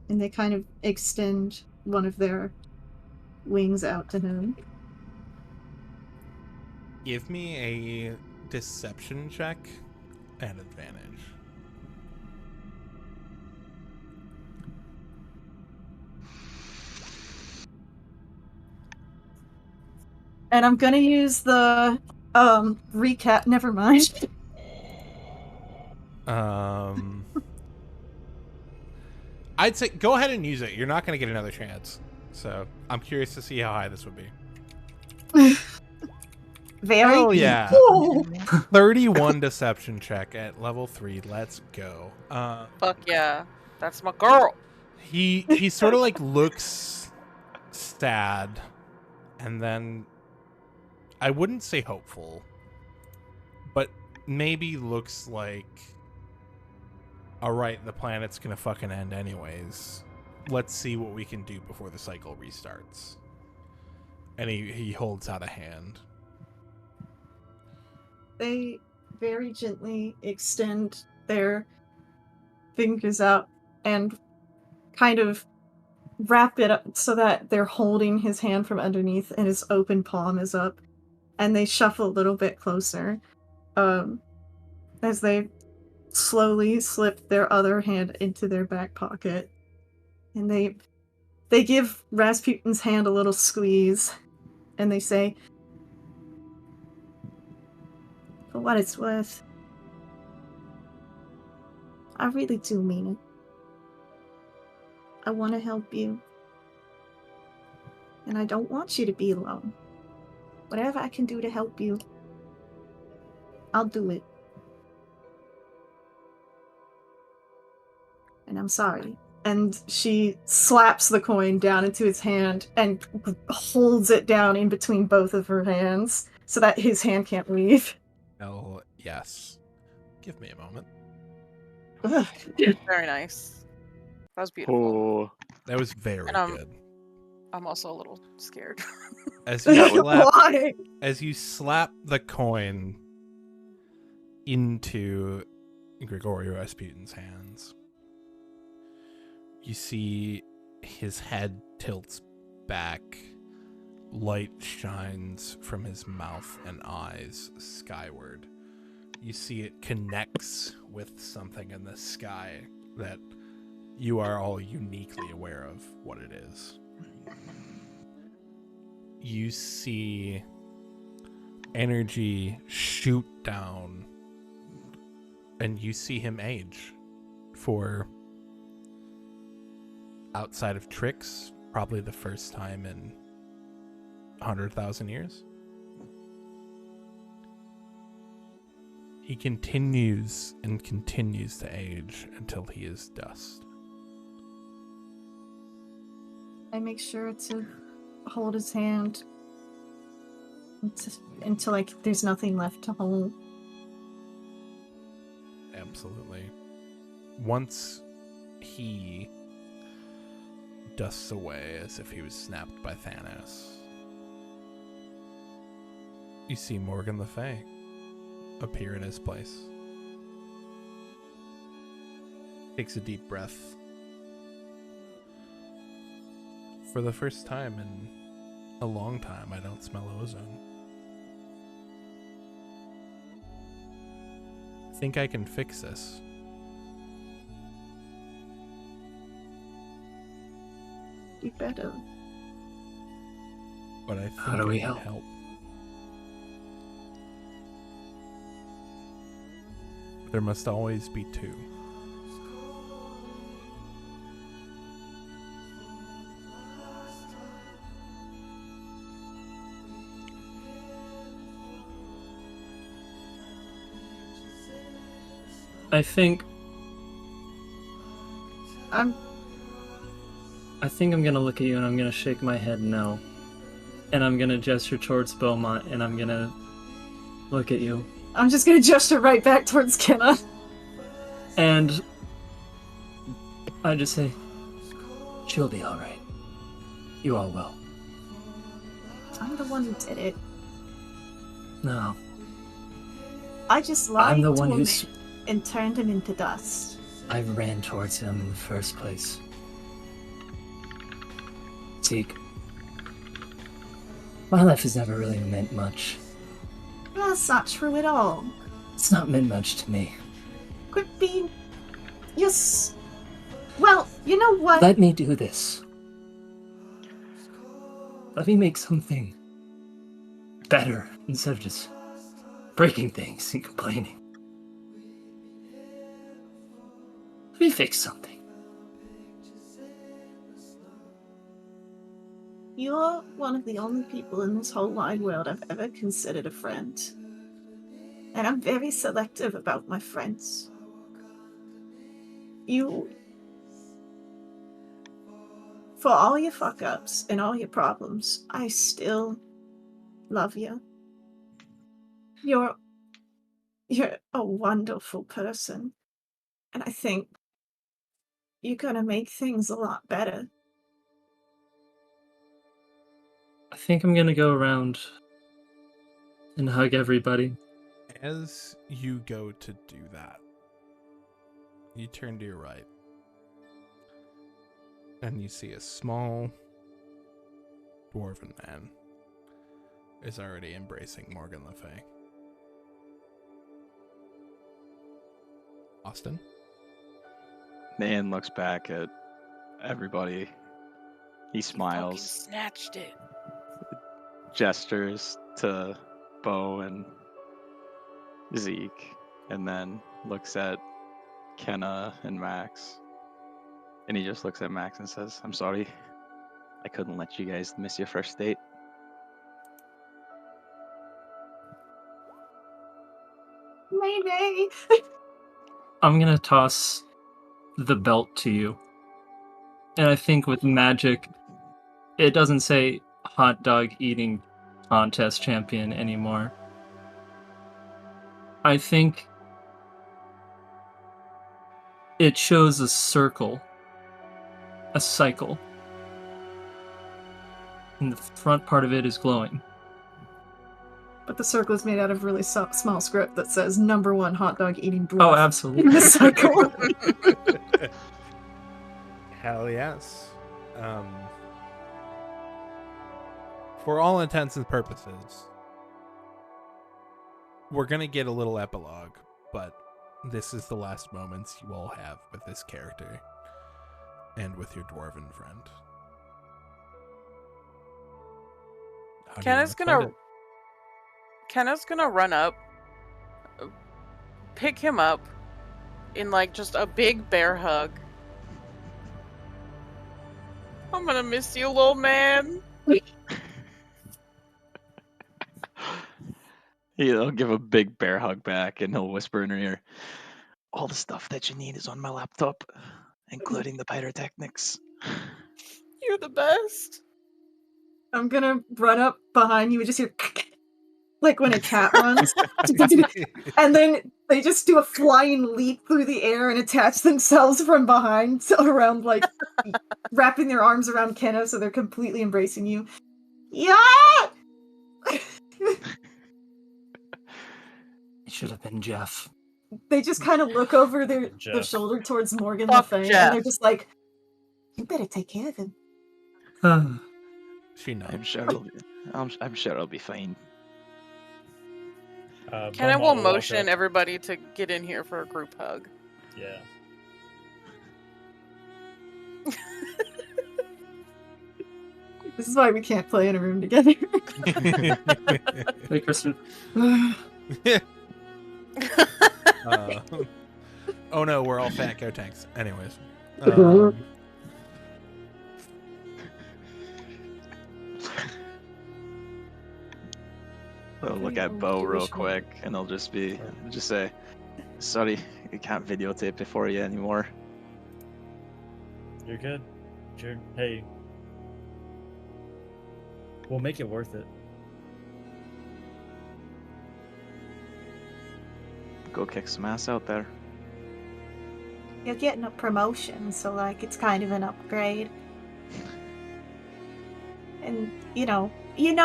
And they kind of extend one of their wings out to him. give me a deception check at advantage. And I'm gonna use the recap. Never mind. I'd say go ahead and use it. You're not going to get another chance. So I'm curious to see how high this would be. Very. Oh yeah. Ooh. 31 deception check at level 3. Let's go. Fuck yeah. That's my girl. He sort of like looks sad, and then I wouldn't say hopeful, but maybe looks like, all right, the planet's gonna fucking end anyways. Let's see what we can do before the cycle restarts. And he holds out a hand. They very gently extend their fingers out and kind of wrap it up so that they're holding his hand from underneath and his open palm is up. And they shuffle a little bit closer as they slowly slip their other hand into their back pocket. And they give Rasputin's hand a little squeeze. And they say, for what it's worth, I really do mean it. I want to help you. And I don't want you to be alone. Whatever I can do to help you, I'll do it. And I'm sorry. And she slaps the coin down into his hand and holds it down in between both of her hands so that his hand can't leave. Oh, yes. Give me a moment. Very nice. That was beautiful. Oh, That was very And, good. I'm also a little scared. As Why? you slap the coin into Grigory Rasputin's hands, you see his head tilts back. Light shines from his mouth and eyes skyward. You see it connects with something in the sky that you are all uniquely aware of what it is. You see energy shoot down, and you see him age for, outside of tricks, probably the first time in 100,000 years. He continues and continues to age until he is dust. I make sure to hold his hand until like there's nothing left to hold. Absolutely. Once he dusts away as if he was snapped by Thanos, you see Morgan Le Fay appear in his place. Takes a deep breath. For the first time in a long time, I don't smell ozone. I think I can fix this. You better. But I think How do I we can help? There must always be two. I think I'm I'm gonna look at you and I'm gonna shake my head no. And I'm gonna gesture towards Beaumont and I'm gonna look at you. just gonna gesture right back towards Kenna. And I just say, She'll be alright. You all will. I'm the one who did it. No, I just lied I'm the to one him who's. and turned him into dust. I ran towards him in the first place. Zeke, my life has never really meant much. That's not true at all. It's not meant much to me. Quit being... Yes. Well, you know what? Let me do this. Let me make something better instead of just breaking things and complaining. Let me fix something. You're one of the only people in this whole wide world I've ever considered a friend. And I'm very selective about my friends. You For all your fuck ups and all your problems, I still love you. You're a wonderful person. And I think you're gonna make things a lot better. I think I'm gonna go around and hug everybody. As you go to do that, you turn to your right, and you see a small dwarven man is already embracing Morgan Le Fay. Austin? Man looks back at everybody. He Fucking smiles, snatched it. gestures to Bo and Zeke, and then looks at Kenna and Max. And he just looks at Max and says, "I'm sorry. I couldn't let you guys miss your first date." Mayday! I'm gonna toss the belt to you. And I think with magic, it doesn't say hot dog eating contest champion anymore. I think it shows a circle, a cycle. And the front part of it is glowing. But the circle is made out of really small script that says #1 hot dog eating breath. Oh, In absolutely. the cycle. Hell yes. For all intents and purposes, we're going to get a little epilogue, but this is the last moments you all have with this character and with your dwarven friend. How do you wanna spend it? Kenna's gonna run up, pick him up in like just a big bear hug. I'm gonna miss you, little man. He'll give a big bear hug back and he'll whisper in her ear, "All the stuff that you need is on my laptop, including the pyrotechnics." You're the best. I'm gonna run up behind you and just hear like when a cat runs. And then they just do a flying leap through the air and attach themselves from behind around, like, wrapping their arms around Kenna so they're completely embracing you. Yeah! It should have been Jeff. They just kind of look over their Jeff. shoulder towards Morgan Le Fuck Fay, Jeff. and they're just like, you better take care of him. She knows. I'm sure it'll be fine. Kenna Beaumont will walk motion up. everybody to get in here for a group hug. Yeah. This is why we can't play in a room together. Hey, Kristen. Oh no, we're all fat go tanks. Anyways. They'll look at Bo real quick and they'll just say, "Sorry, we can't videotape before you anymore." You're good. Hey. We'll make it worth it. Go kick some ass out there. You're getting a promotion, so like it's kind of an upgrade. And you know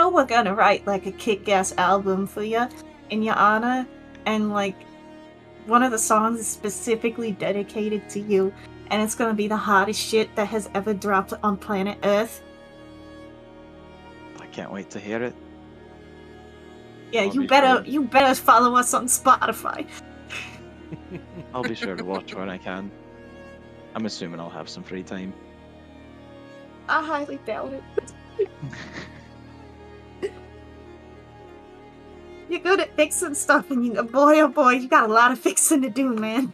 we're gonna write like a kick-ass album for you in your honor, and like one of the songs is specifically dedicated to you, and it's gonna be the hottest shit that has ever dropped on planet Earth. I can't wait to hear it. Yeah, I'll you be better follow us on Spotify. I'll be sure to watch when I can. I'm assuming I'll have some free time. I highly doubt it. You're good at fixing stuff, and boy, oh boy, you got a lot of fixing to do, man.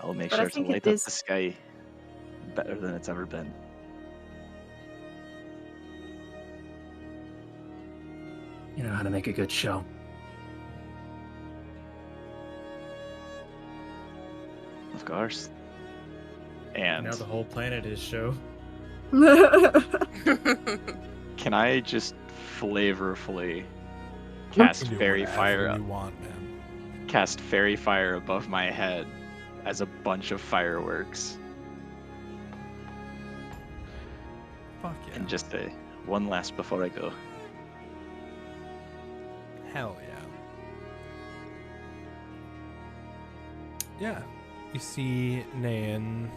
I'll make But I sure to think light it up is- the sky better than it's ever been. You know how to make a good show. Of course. And Now the whole planet is show. can I just flavorfully cast You can do fairy whatever fire you want, man. cast fairy fire above my head as a bunch of fireworks? Fuck yeah. And just one last before I go. Hell yeah. Yeah. You see Nayan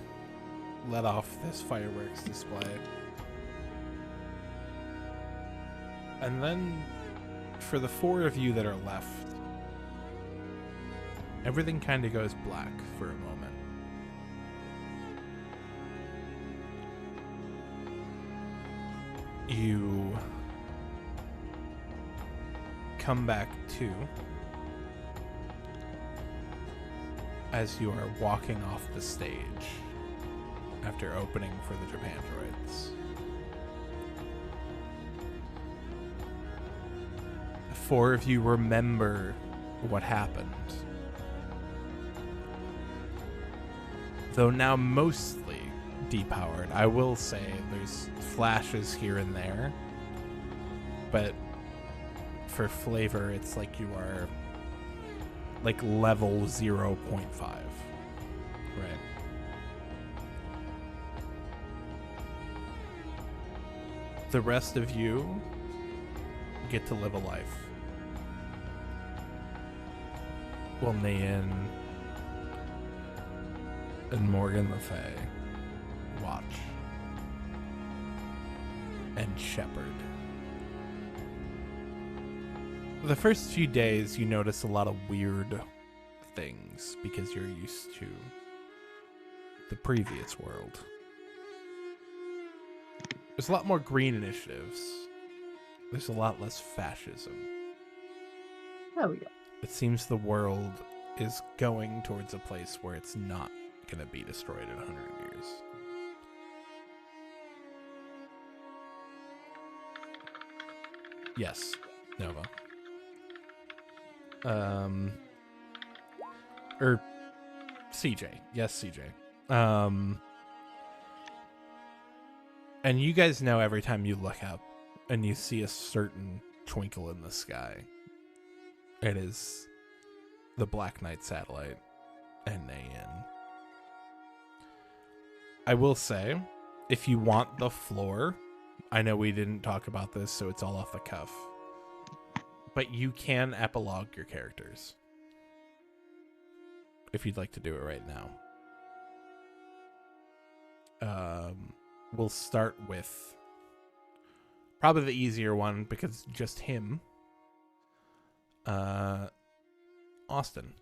let off this fireworks display. And then, for the four of you that are left, everything kind of goes black for a moment. You come back to as you are walking off the stage after opening for the Japandroids. The four of you remember what happened. Though now mostly depowered. I will say there's flashes here and there, but for flavor it's like you are like level 0.5. Right. The rest of you get to live a life. Well, Nayan and Morgan Le Fay watch. And Shepherd. The first few days you notice a lot of weird things because you're used to the previous world. There's a lot more green initiatives. There's a lot less fascism. Hell yeah. It seems the world is going towards a place where it's not going to be destroyed in 100 years. Yes, Nova. CJ. Yes, CJ. And you guys know every time you look up and you see a certain twinkle in the sky, it is the Black Knight satellite and Nayan. I will say, if you want the floor, I know we didn't talk about this, so it's all off the cuff, but you can epilogue your characters if you'd like to do it right now. We'll start with probably the easier one because just him. Austin,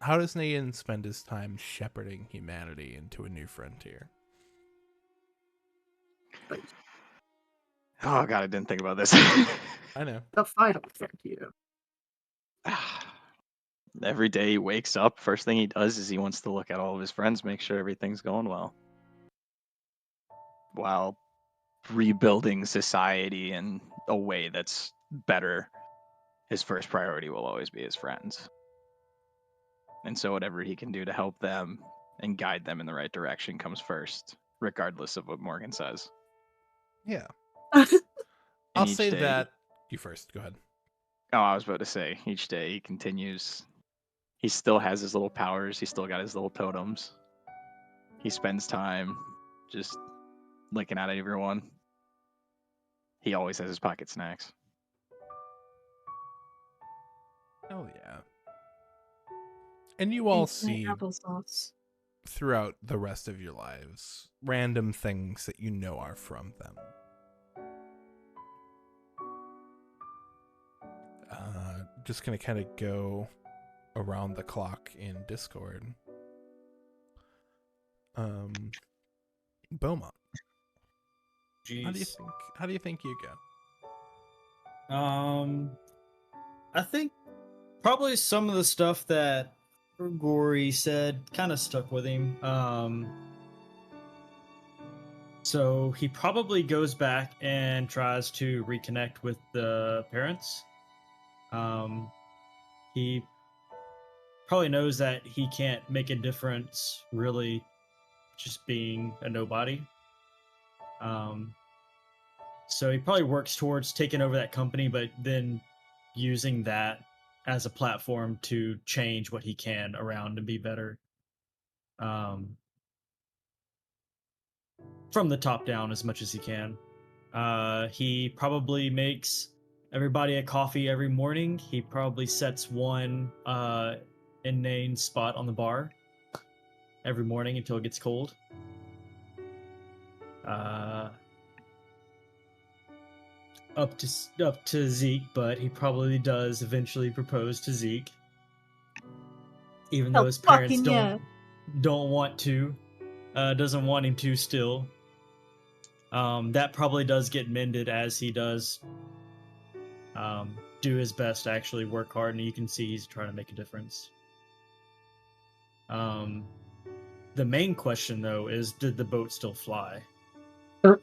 how does Nayan spend his time shepherding humanity into a new frontier? Oh god, I didn't think about this. I know. The final frontier. Every day he wakes up, first thing he does is he wants to look at all of his friends, make sure everything's going well. While rebuilding society in a way that's better, his first priority will always be his friends. And so whatever he can do to help them and guide them in the right direction comes first, regardless of what Morgan says. Yeah. And I'll each say day- that. You first. Go ahead. Oh, I was about to say, each day he continues. He still has his little powers. He's still got his little totems. He spends time just licking at everyone. He always has his pocket snacks. Oh yeah. And you all Thanks, my see applesauce. throughout the rest of your lives random things that you know are from them. Just gonna kind of go around the clock in Discord. Beaumont, Jeez. how do you think you go? I think probably some of the stuff that Gory said kind of stuck with him. So he probably goes back and tries to reconnect with the parents. He probably knows that he can't make a difference really just being a nobody. So he probably works towards taking over that company, but then using that as a platform to change what he can around and be better. From the top down as much as he can. He probably makes everybody a coffee every morning. He probably sets one inane spot on the bar every morning until it gets cold. Up to Zeke, but he probably does eventually propose to Zeke, even though his parents don't want to, doesn't want him to still. That probably does get mended as he does do his best to actually work hard, and you can see he's trying to make a difference. The main question, though, is did the boat still fly? No.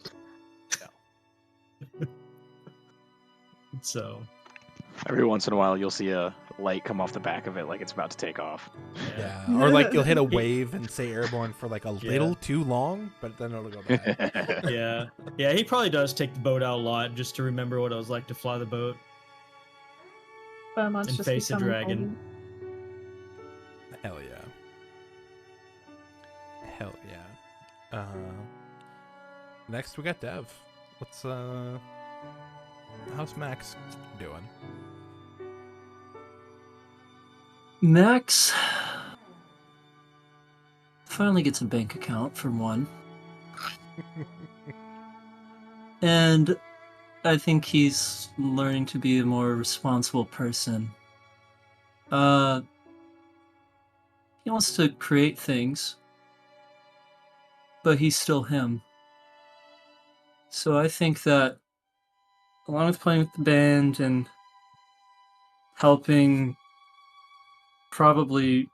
So every once in a while, you'll see a light come off the back of it like it's about to take off. Yeah. Or like you'll hit a wave and say airborne for like a little too long, but then it'll go back. Yeah. He probably does take the boat out a lot just to remember what it was like to fly the boat and face a dragon. Hell yeah. Hell yeah. Next we got Dev. How's Max doing? Max finally gets a bank account for one. And I think he's learning to be a more responsible person. He wants to create things, but he's still him. So I think that along with playing with the band and helping probably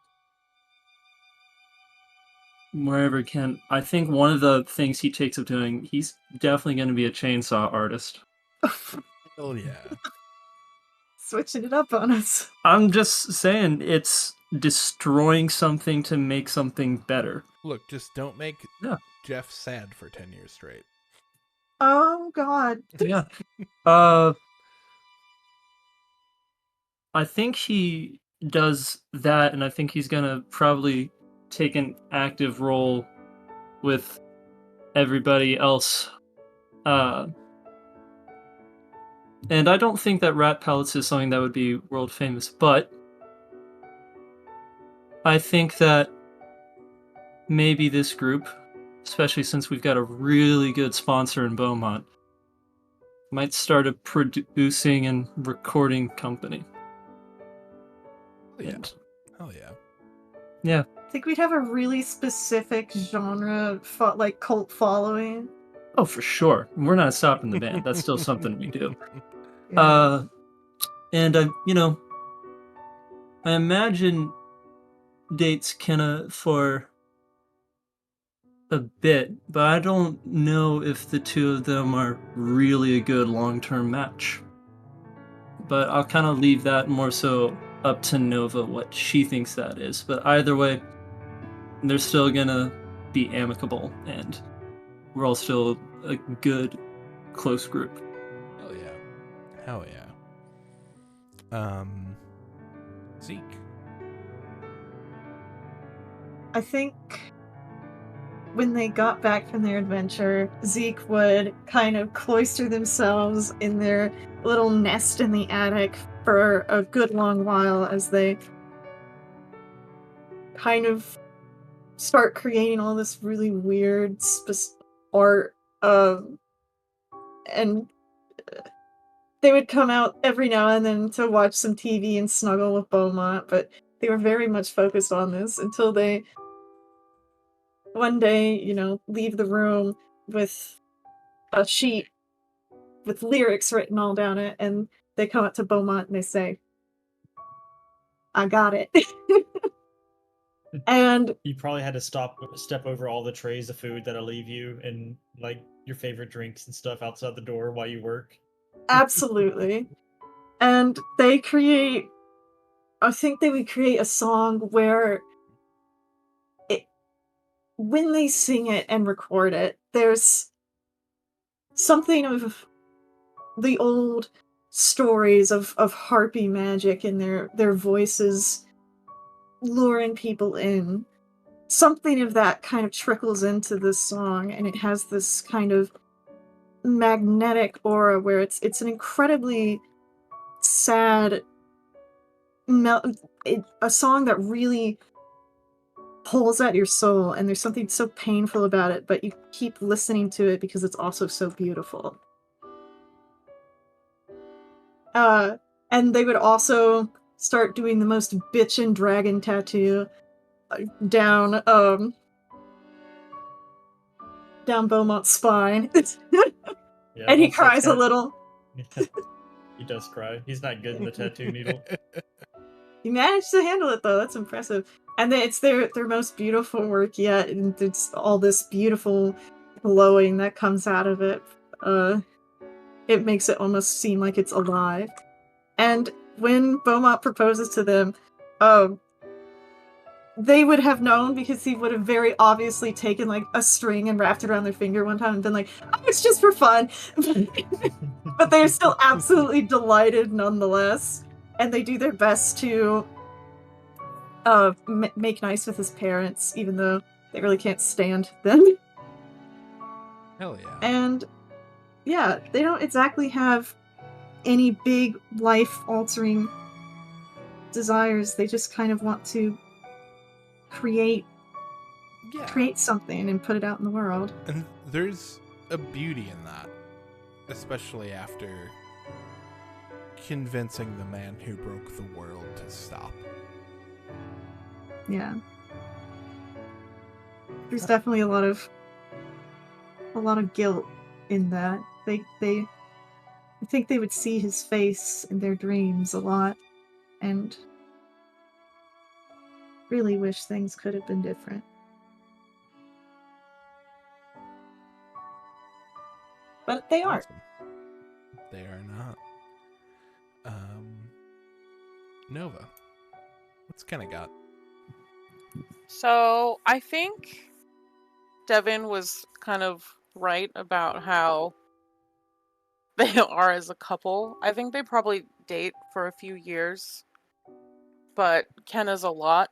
wherever he can, I think one of the things he takes of doing, he's definitely going to be a chainsaw artist. Oh yeah. Switching it up on us. I'm just saying, it's destroying something to make something better. Look, just don't make Jeff sad for 10 years straight. Oh god. Yeah. I think he does that, and I think he's gonna probably take an active role with everybody else. And I don't think that rat pellets is something that would be world famous, but I think that maybe this group, especially since we've got a really good sponsor in Beaumont, might start a producing and recording company. Oh yeah. Hell yeah. Yeah. I think we'd have a really specific genre, like cult following. Oh, for sure. We're not stopping the band. That's still something we do. Yeah. And I imagine dates Kenna for a bit, but I don't know if the two of them are really a good long-term match. But I'll kind of leave that more so up to Nova, what she thinks that is. But either way, they're still gonna be amicable, and we're all still a good, close group. Hell yeah. Hell yeah. Zeke. I think when they got back from their adventure, Zeke would kind of cloister themselves in their little nest in the attic for a good long while as they kind of start creating all this really weird art. And they would come out every now and then to watch some TV and snuggle with Beaumont, but they were very much focused on this until they one day, leave the room with a sheet with lyrics written all down it, and they come up to Beaumont and they say, I got it. And you probably had to step over all the trays of food that'll leave you and like your favorite drinks and stuff outside the door while you work. Absolutely. And I think they would create a song where when they sing it and record it, there's something of the old stories of harpy magic and their voices luring people in. Something of that kind of trickles into this song, and it has this kind of magnetic aura where it's an incredibly sad a song that really pulls at your soul, and there's something so painful about it, but you keep listening to it because it's also so beautiful. And they would also start doing the most bitchin' dragon tattoo down Beaumont's spine. Yeah, And he once that's cries a got- little. He does cry. He's not good in the tattoo needle. He managed to handle it though, that's impressive. And then it's their most beautiful work yet, and it's all this beautiful glowing that comes out of it. It makes it almost seem like it's alive. And when Beaumont proposes to them, they would have known because he would have very obviously taken like a string and wrapped it around their finger one time and been like, oh, it's just for fun. But they're still absolutely delighted nonetheless. And they do their best to make nice with his parents, even though they really can't stand them. Hell yeah. And yeah, they don't exactly have any big life-altering desires. They just kind of want to create something and put it out in the world. And there's a beauty in that, especially after convincing the man who broke the world to stop. Yeah. There's definitely a lot of guilt in that. I think they would see his face in their dreams a lot and really wish things could have been different. But they aren't. Awesome. They are not. Nova, what's Kenna got? So I think Devin was kind of right about how they are as a couple. I think they probably date for a few years, but Kenna's a lot.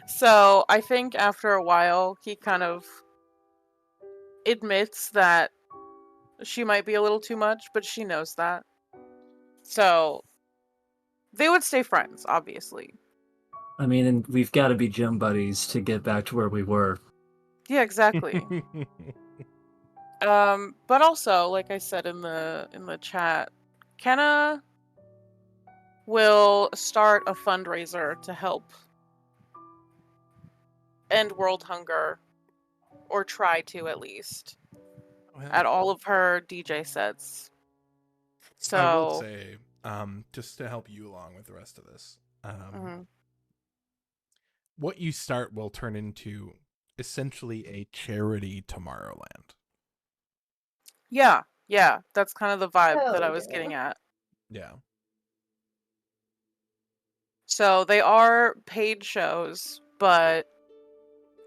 So I think after a while, he kind of admits that she might be a little too much, but she knows that. So they would stay friends, obviously. I mean, and we've got to be gym buddies to get back to where we were. Yeah, exactly. But also, like I said in the chat, Kenna will start a fundraiser to help end world hunger, or try to at least, at all of her DJ sets. So I will say, just to help you along with the rest of this, what you start will turn into essentially a charity Tomorrowland. yeah, that's kind of the vibe Hell that I was yeah. getting at. Yeah. So they are paid shows, but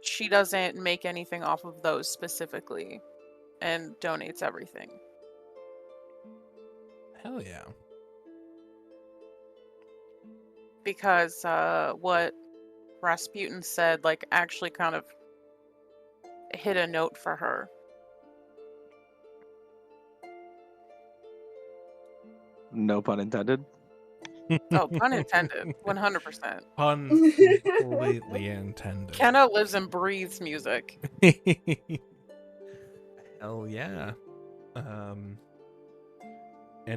she doesn't make anything off of those specifically and donates everything. Hell yeah. Because what Rasputin said, like, actually kind of hit a note for her. No pun intended. Oh, pun intended. 100%. Pun completely intended. Kenna lives and breathes music. Hell yeah. And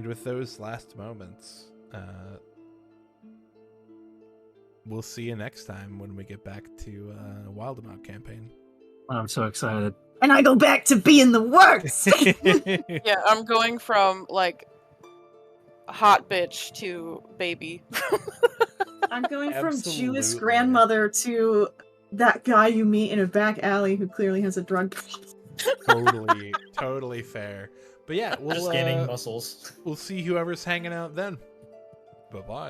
with those last moments, we'll see you next time when we get back to Wildemount campaign. I'm so excited. And I go back to being the worst. Yeah, I'm going from, like, hot bitch to baby. I'm going from Jewish Absolutely. grandmother to that guy you meet in a back alley who clearly has a drug problem. Totally fair. But yeah, Just gaining muscles. we'll see whoever's hanging out then. Bye-bye.